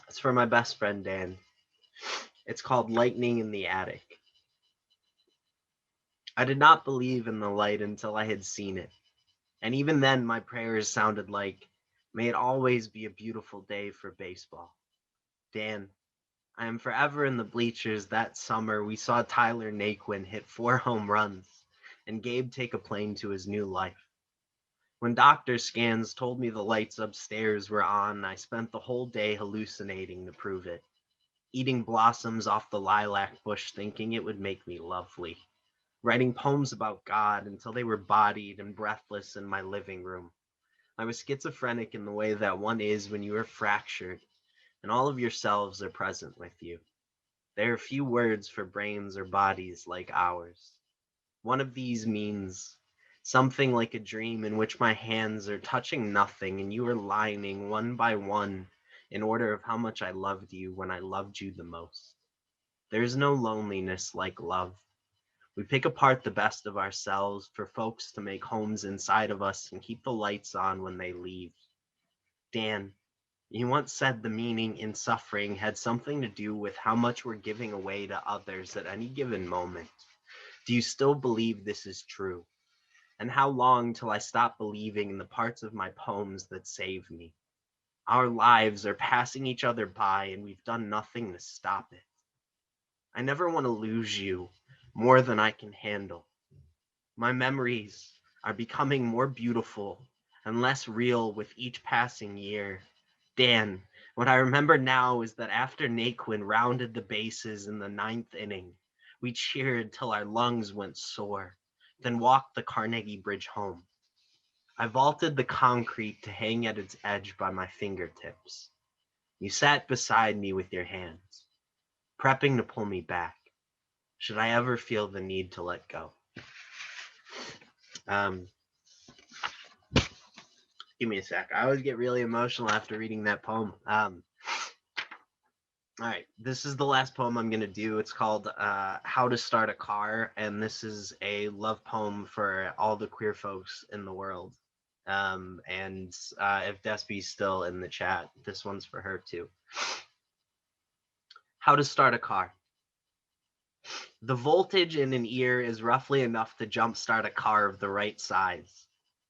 It's for my best friend, Dan. It's called Lightning in the Attic. I did not believe in the light until I had seen it. And even then, my prayers sounded like, may it always be a beautiful day for baseball. Dan, I am forever in the bleachers. That summer, we saw Tyler Naquin hit 4 home runs and Gabe take a plane to his new life. When doctor scans told me the lights upstairs were on, I spent the whole day hallucinating to prove it, eating blossoms off the lilac bush thinking it would make me lovely, writing poems about God until they were bodied and breathless in my living room. I was schizophrenic in the way that one is when you are fractured and all of yourselves are present with you. There are few words for brains or bodies like ours. One of these means something like a dream in which my hands are touching nothing and you are lining one by one in order of how much I loved you when I loved you the most. There is no loneliness like love. We pick apart the best of ourselves for folks to make homes inside of us and keep the lights on when they leave. Dan, You once said the meaning in suffering had something to do with how much we're giving away to others at any given moment. Do you still believe this is true? And how long till I stop believing in the parts of my poems that save me? Our lives are passing each other by and we've done nothing to stop it. I never want to lose you more than I can handle. My memories are becoming more beautiful and less real with each passing year. Dan, what I remember now is that after Naquin rounded the bases in the 9th inning, we cheered till our lungs went sore, then walked the Carnegie Bridge home. I vaulted the concrete to hang at its edge by my fingertips. You sat beside me with your hands, prepping to pull me back, should I ever feel the need to let go. Give me a sec. I always get really emotional after reading that poem. All right, this is the last poem I'm going to do. It's called How to Start a Car, and this is a love poem for all the queer folks in the world. If Despy's still in the chat, this one's for her too. How to start a car. The voltage in an ear is roughly enough to jumpstart a car of the right size.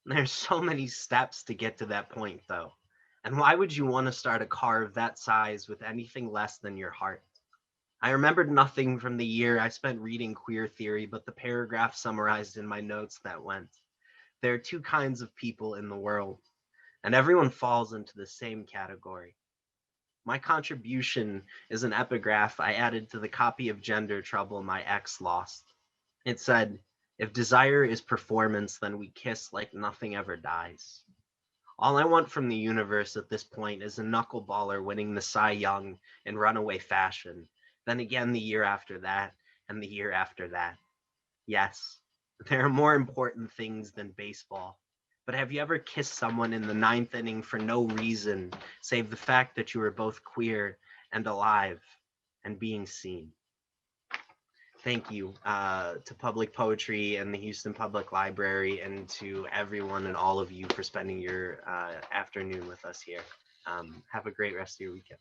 There's so many steps to get to that point, though. And why would you want to start a car of that size with anything less than your heart? I remembered nothing from the year I spent reading queer theory, but the paragraph summarized in my notes that went, there are two kinds of people in the world, and everyone falls into the same category. My contribution is an epigraph I added to the copy of Gender Trouble my ex lost. It said, if desire is performance, then we kiss like nothing ever dies. All I want from the universe at this point is a knuckleballer winning the Cy Young in runaway fashion, then again the year after that, and the year after that. Yes, there are more important things than baseball. But have you ever kissed someone in the 9th inning for no reason, save the fact that you were both queer and alive and being seen? Thank you to Public Poetry and the Houston Public Library, and to everyone and all of you for spending your afternoon with us here. Have a great rest of your weekend.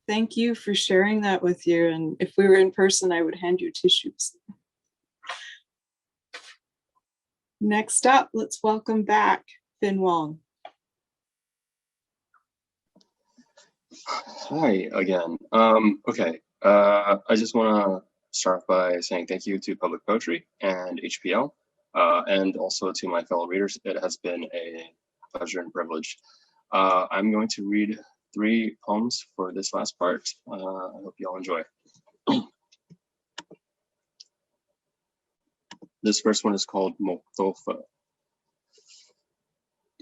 Thank you for sharing that with you. And if we were in person, I would hand you tissues. Next up, let's welcome back Vin Wong. Hi again. Okay. I just want to start by saying thank you to Public Poetry and HPL, and also to my fellow readers. It has been a pleasure and privilege. I'm going to read 3 poems for this last part. I hope you all enjoy. This first one is called Moktofa.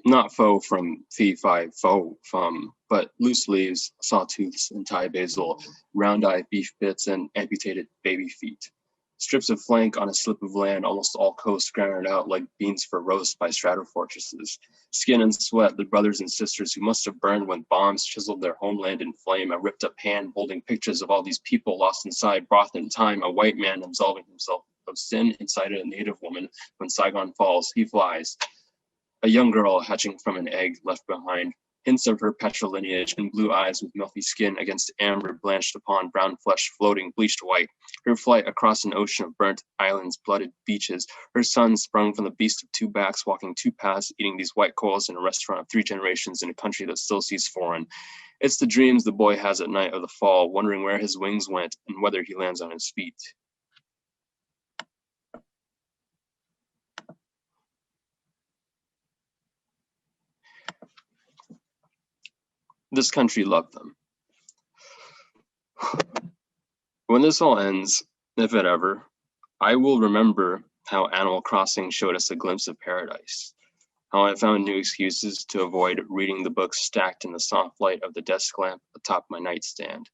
Not faux from fee-fi faux fum, but loose leaves, sawtooths, and Thai basil, round-eyed beef bits, and amputated baby feet. Strips of flank on a slip of land, almost all coast grounded out like beans for roast by stratofortresses. Skin and sweat, the brothers and sisters who must have burned when bombs chiseled their homeland in flame, a ripped-up hand holding pictures of all these people lost inside, broth in time, a white man absolving himself of sin inside a native woman. When Saigon falls, he flies. A young girl hatching from an egg left behind, hints of her patrilineage and blue eyes with milky skin against amber blanched upon brown flesh floating bleached white. Her flight across an ocean of burnt islands, blooded beaches. Her son sprung from the beast of 2 backs, walking 2 paths, eating these white coals in a restaurant of 3 generations in a country that still sees foreign. It's the dreams the boy has at night of the fall, wondering where his wings went and whether he lands on his feet. This country loved them. When this all ends, if it ever, I will remember how Animal Crossing showed us a glimpse of paradise, how I found new excuses to avoid reading the books stacked in the soft light of the desk lamp atop my nightstand,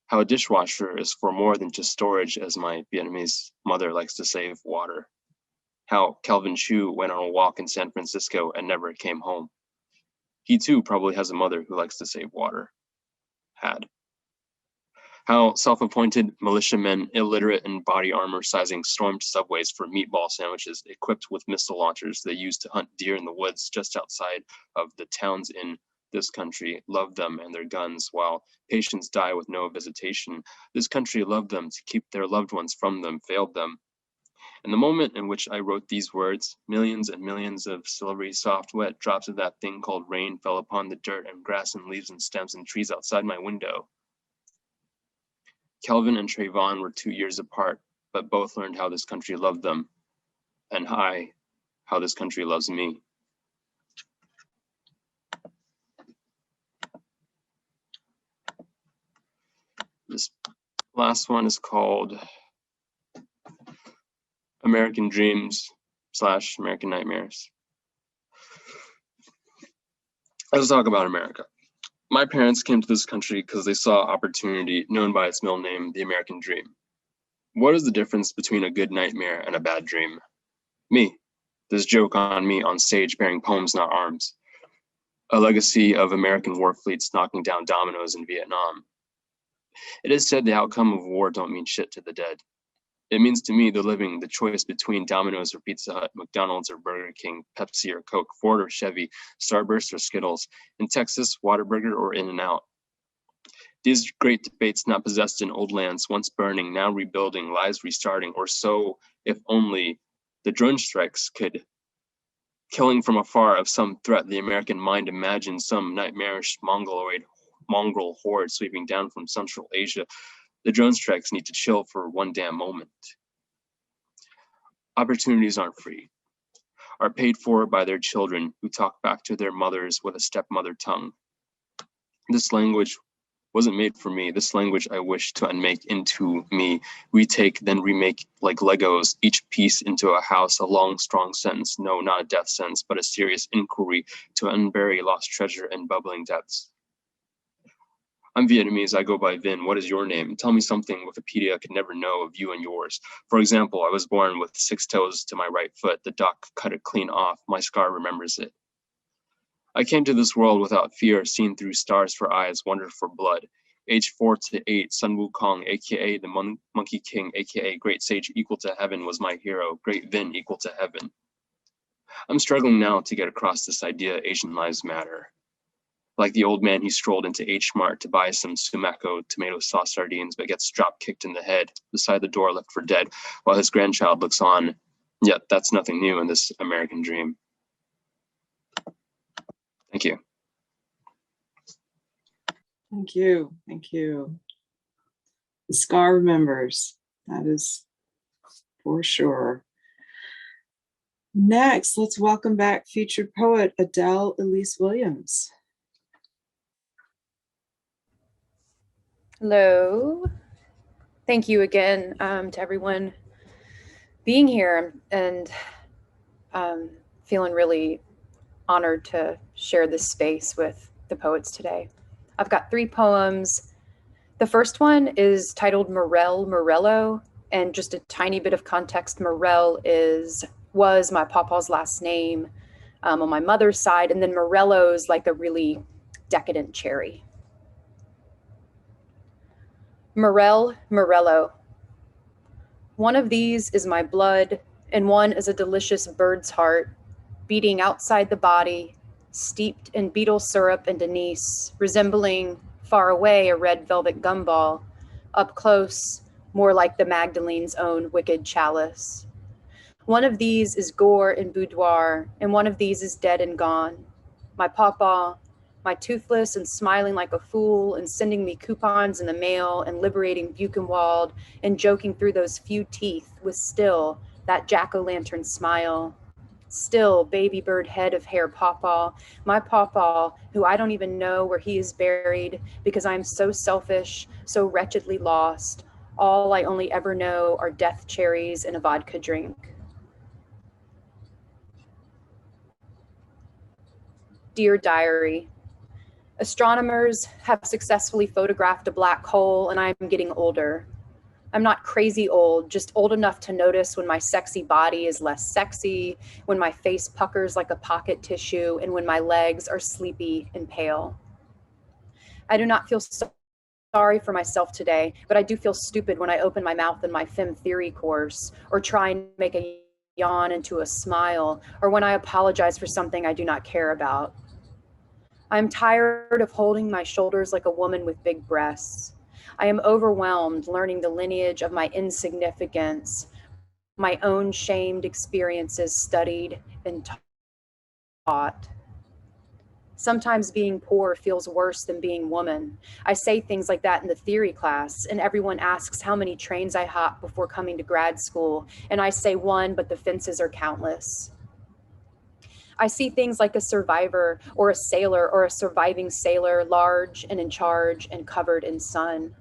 how a dishwasher is for more than just storage, as my Vietnamese mother likes to save water, how Calvin Chu went on a walk in San Francisco and never came home. He too probably has a mother who likes to save water. Had. How self-appointed militiamen, illiterate in body armor, sizing stormed subways for meatball sandwiches equipped with missile launchers they used to hunt deer in the woods just outside of the towns in This country loved them and their guns while patients die with no visitation. This country loved them to keep their loved ones from them, failed them. In the moment in which I wrote these words, millions and millions of silvery, soft, wet drops of that thing called rain fell upon the dirt and grass and leaves and stems and trees outside my window. Kelvin and Trayvon were 2 years apart, but both learned how this country loved them, and how this country loves me. This last one is called American Dreams / American Nightmares. Let's talk about America. My parents came to this country because they saw opportunity known by its middle name, the American Dream. What is the difference between a good nightmare and a bad dream? Me. This joke on me on stage bearing poems, not arms. A legacy of American war fleets knocking down dominoes in Vietnam. It is said the outcome of war don't mean shit to the dead. It means to me, the living, the choice between Domino's or Pizza Hut, McDonald's or Burger King, Pepsi or Coke, Ford or Chevy, Starburst or Skittles, in Texas, Whataburger or In-N-Out. These great debates not possessed in old lands, once burning, now rebuilding, lives restarting, or so, if only the drone strikes could, killing from afar of some threat the American mind imagined, some nightmarish mongrel horde sweeping down from Central Asia. The drone strikes need to chill for one damn moment. Opportunities aren't free, are paid for by their children who talk back to their mothers with a stepmother tongue. This language wasn't made for me. This language I wish to unmake into me, retake, then remake like Legos, each piece into a house, a long, strong sentence. No, not a death sentence, but a serious inquiry to unbury lost treasure and bubbling depths. I'm Vietnamese, I go by Vin. What is your name? Tell me something Wikipedia could never know of you and yours. For example, I was born with 6 toes to my right foot. The doc cut it clean off. My scar remembers it. I came to this world without fear, seen through stars for eyes, wondered for blood. Age 4 to 8, Sun Wukong, aka the Monkey King, aka Great Sage equal to heaven was my hero. Great Vin equal to heaven. I'm struggling now to get across this idea Asian lives matter. Like the old man, he strolled into H Mart to buy some sumaco tomato sauce sardines, but gets drop kicked in the head beside the door left for dead while his grandchild looks on. Yet that's nothing new in this American dream. Thank you. Thank you. Thank you. The scar remembers. That is for sure. Next, let's welcome back featured poet Adele Elise Williams. Hello. Thank you again to everyone being here, and feeling really honored to share this space with the poets today. I've got 3 poems. The first one is titled Morello, and just a tiny bit of context. Morel was my pawpaw's last name on my mother's side, and then Morello's like a really decadent cherry. Morello. One of these is my blood, and one is a delicious bird's heart, beating outside the body, steeped in beetle syrup and anise, resembling far away a red velvet gumball, up close, more like the Magdalene's own wicked chalice. One of these is gore and boudoir, and one of these is dead and gone. My pawpaw, my toothless and smiling like a fool and sending me coupons in the mail and liberating Buchenwald and joking through those few teeth with still that jack-o'-lantern smile. Still baby bird head of hair pawpaw, my pawpaw who I don't even know where he is buried because I'm so selfish, so wretchedly lost. All I only ever know are death cherries and a vodka drink. Dear Diary, astronomers have successfully photographed a black hole, and I'm getting older. I'm not crazy old, just old enough to notice when my sexy body is less sexy, when my face puckers like a pocket tissue, and when my legs are sleepy and pale. I do not feel sorry for myself today, but I do feel stupid when I open my mouth in my fem theory course, or try and make a yawn into a smile, or when I apologize for something I do not care about. I'm tired of holding my shoulders like a woman with big breasts. I am overwhelmed learning the lineage of my insignificance, my own shamed experiences studied and taught. Sometimes being poor feels worse than being woman. I say things like that in the theory class, and everyone asks how many trains I hop before coming to grad school, and I say one, but the fences are countless. I see things like a survivor or a sailor or a surviving sailor, large and in charge and covered in sun.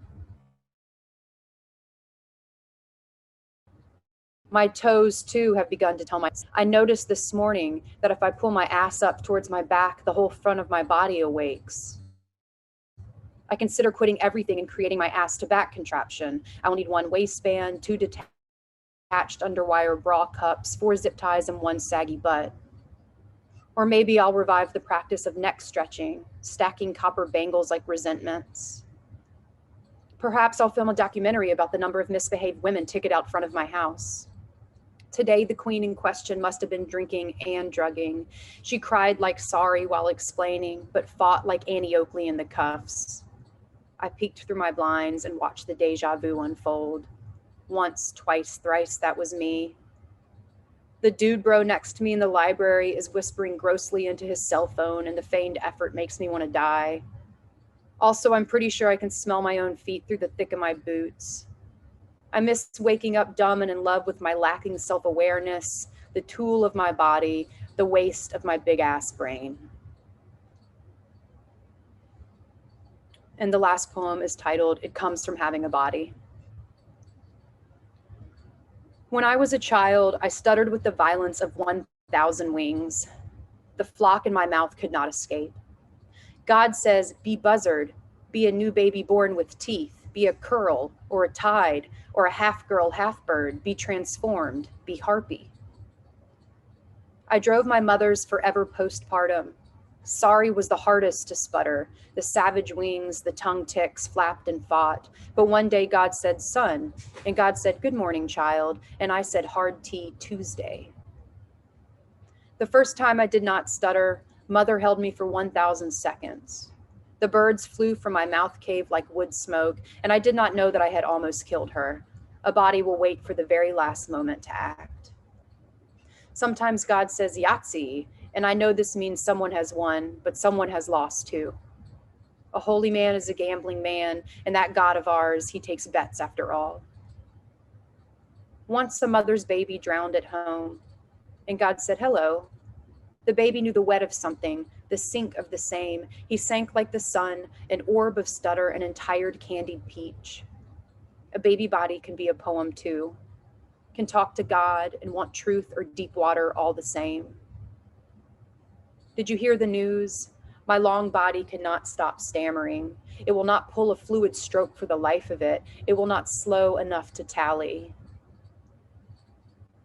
My toes, too, have begun to tell my. I noticed this morning that if I pull my ass up towards my back, the whole front of my body awakes. I consider quitting everything and creating my ass to back contraption. I will need one waistband, 2 detached underwire bra cups, 4 zip ties, and 1 saggy butt. Or maybe I'll revive the practice of neck stretching, stacking copper bangles like resentments. Perhaps I'll film a documentary about the number of misbehaved women ticketed out front of my house. Today, the queen in question must have been drinking and drugging. She cried like sorry while explaining, but fought like Annie Oakley in the cuffs. I peeked through my blinds and watched the deja vu unfold. Once, twice, thrice, that was me. The dude bro next to me in the library is whispering grossly into his cell phone, and the feigned effort makes me want to die. Also, I'm pretty sure I can smell my own feet through the thick of my boots. I miss waking up dumb and in love with my lacking self-awareness, the tool of my body, the waste of my big-ass brain. And the last poem is titled, It Comes From Having a Body. When I was a child, I stuttered with the violence of 1,000 wings. The flock in my mouth could not escape. God says, be buzzard, be a new baby born with teeth, be a curl or a tide or a half girl, half bird, be transformed, be harpy. I drove my mother's forever postpartum. Sorry was the hardest to sputter. The savage wings, the tongue ticks flapped and fought. But one day God said, son, and God said, good morning, child. And I said, hard tea Tuesday. The first time I did not stutter, mother held me for 1,000 seconds. The birds flew from my mouth cave like wood smoke, and I did not know that I had almost killed her. A body will wait for the very last moment to act. Sometimes God says Yahtzee, and I know this means someone has won, but someone has lost too. A holy man is a gambling man, and that God of ours, he takes bets after all. Once a mother's baby drowned at home, and God said, hello. The baby knew the wet of something, the sink of the same. He sank like the sun, an orb of stutter, an entired candied peach. A baby body can be a poem too, can talk to God and want truth or deep water all the same. Did you hear the news? My long body cannot stop stammering. It will not pull a fluid stroke for the life of it. It will not slow enough to tally.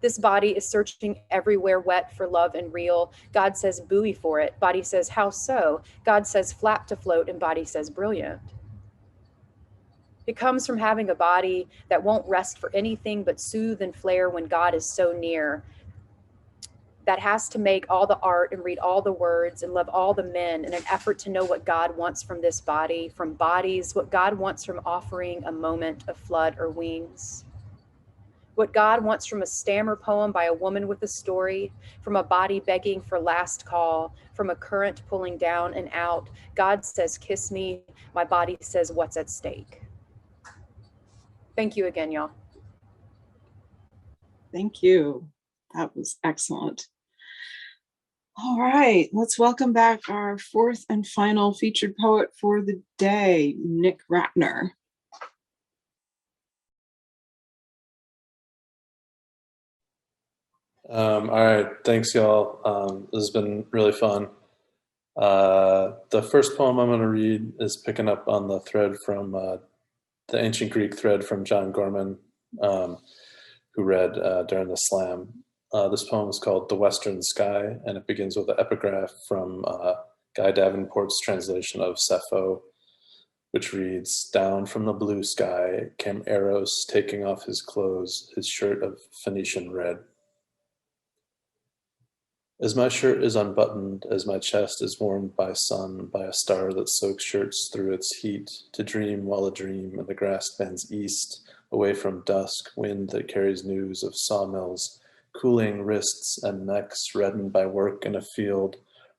This body is searching everywhere wet for love and real. God says buoy for it. Body says how so? God says flap to float, and body says brilliant. It comes from having a body that won't rest for anything but soothe and flare when God is so near. That has to make all the art and read all the words and love all the men in an effort to know what God wants from this body, from bodies, what God wants from offering a moment of flood or wings. What God wants from a stammer poem by a woman with a story, from a body begging for last call, from a current pulling down and out. God says, kiss me. My body says, what's at stake? Thank you again, y'all. Thank you. That was excellent. All right, let's welcome back our fourth and final featured poet for the day, Nick Ratner. All right, thanks y'all. This has been really fun. The first poem I'm going to read is picking up on the thread from the ancient Greek thread from John Gorman, who read during the slam. This poem is called The Western Sky, and it begins with an epigraph from Guy Davenport's translation of Sappho, which reads, down from the blue sky came Eros taking off his clothes, his shirt of Phoenician red. As my shirt is unbuttoned, as my chest is warmed by sun, by a star that soaks shirts through its heat, to dream while a dream, and the grass bends east, away from dusk, wind that carries news of sawmills, cooling wrists and necks reddened by work in a field,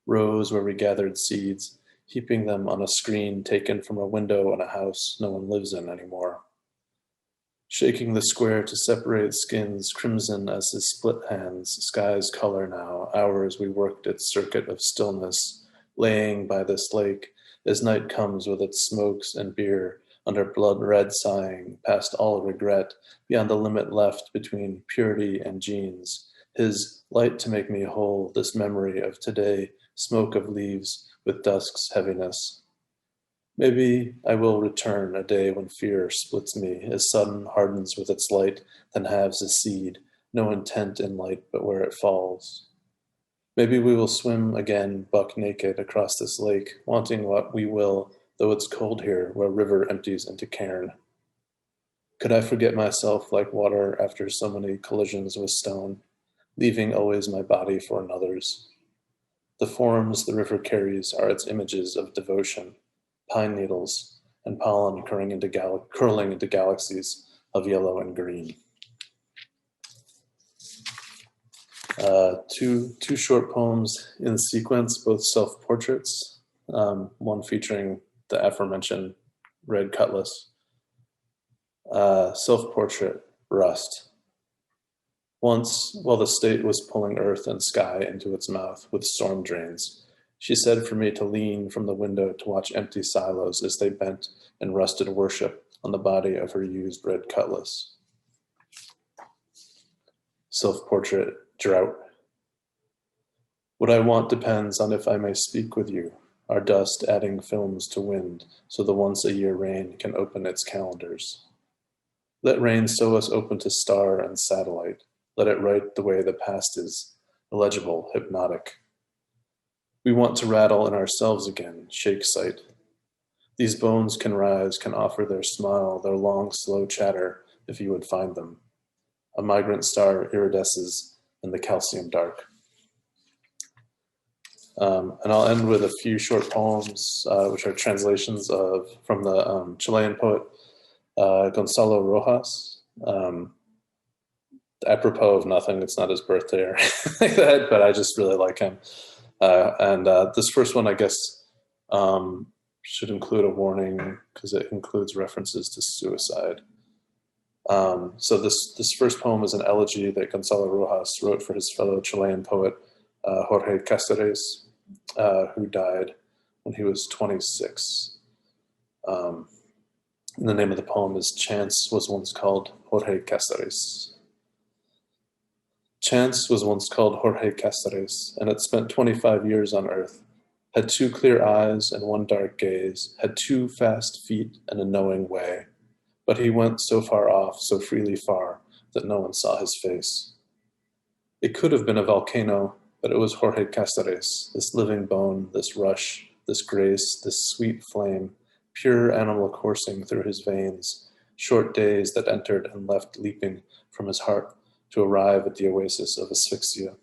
rows where we gathered seeds, heaping them on a screen taken from a window in a house no one lives in anymore. Shaking the square to separate skins, crimson as his split hands, sky's color now, hours we worked its circuit of stillness, laying by this lake, as night comes with its smokes and beer, under blood red sighing, past all regret, beyond the limit left between purity and genes, his light to make me whole, this memory of today, smoke of leaves with dusk's heaviness. Maybe I will return a day when fear splits me, as sudden hardens with its light, then halves a seed, no intent in light but where it falls. Maybe we will swim again, buck naked, across this lake, wanting what we will, though it's cold here, where river empties into cairn. Could I forget myself like water after so many collisions with stone, leaving always my body for another's? The forms the river carries are its images of devotion, pine needles, and pollen curling into galaxies of yellow and green. Two short poems in sequence, both self-portraits, one featuring the aforementioned red cutlass. Self-portrait, Rust. Once, while the state was pulling earth and sky into its mouth with storm drains, she said for me to lean from the window to watch empty silos as they bent and rusted worship on the body of her used red cutlass. Self-portrait, Drought. What I want depends on if I may speak with you, our dust adding films to wind so the once-a-year rain can open its calendars. Let rain sew us open to star and satellite. Let it write the way the past is, illegible, hypnotic. We want to rattle in ourselves again, shake sight. These bones can rise, can offer their smile, their long, slow chatter, if you would find them. A migrant star iridesces in the calcium dark. And I'll end with a few short poems, which are translations from the Chilean poet Gonzalo Rojas. Apropos of nothing, it's not his birthday or anything like that, but I just really like him. And this first one, I guess, should include a warning because it includes references to suicide. So this first poem is an elegy that Gonzalo Rojas wrote for his fellow Chilean poet, Jorge Cáceres, who died when he was 26. And the name of the poem is Chance Was Once Called Jorge Cáceres. Chance was once called Jorge Cáceres, and it spent 25 years on earth, had 2 clear eyes and 1 dark gaze, had 2 fast feet and a knowing way. But he went so far off, so freely far, that no one saw his face. It could have been a volcano, but it was Jorge Cáceres, this living bone, this rush, this grace, this sweet flame, pure animal coursing through his veins, short days that entered and left leaping from his heart to arrive at the oasis of asphyxia.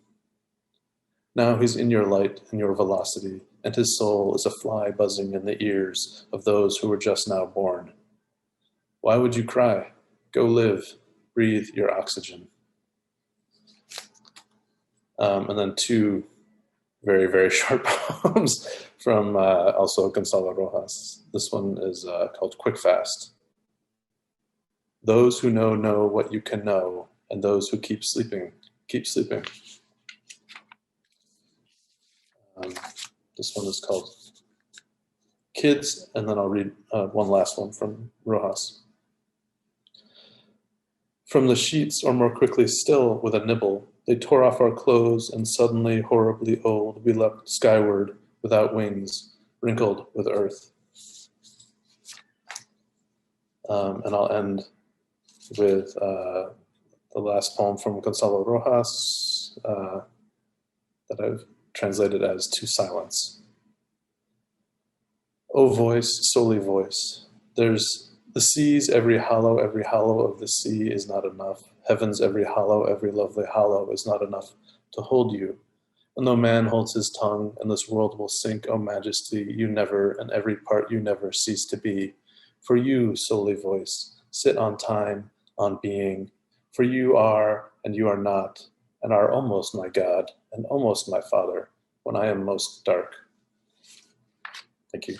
Now he's in your light and your velocity, and his soul is a fly buzzing in the ears of those who were just now born. Why would you cry? Go live, breathe your oxygen. And then 2 very, very short poems from also Gonzalo Rojas. This one is called Quick Fast. Those who know what you can know, and those who keep sleeping, keep sleeping. This one is called Kids, and then I'll read one last one from Rojas. From the sheets, or more quickly still, with a nibble, they tore off our clothes, and suddenly, horribly old, we leapt skyward, without wings, wrinkled with earth. And I'll end with the last poem from Gonzalo Rojas that I've translated as To Silence. O voice, solely voice, there's the seas, every hollow of the sea is not enough. Heaven's every hollow, every lovely hollow is not enough to hold you. And though man holds his tongue, and this world will sink, O majesty, you never, and every part you never cease to be. For you, solely voice, sit on time, on being. For you are, and you are not, and are almost my God, and almost my Father, when I am most dark. Thank you.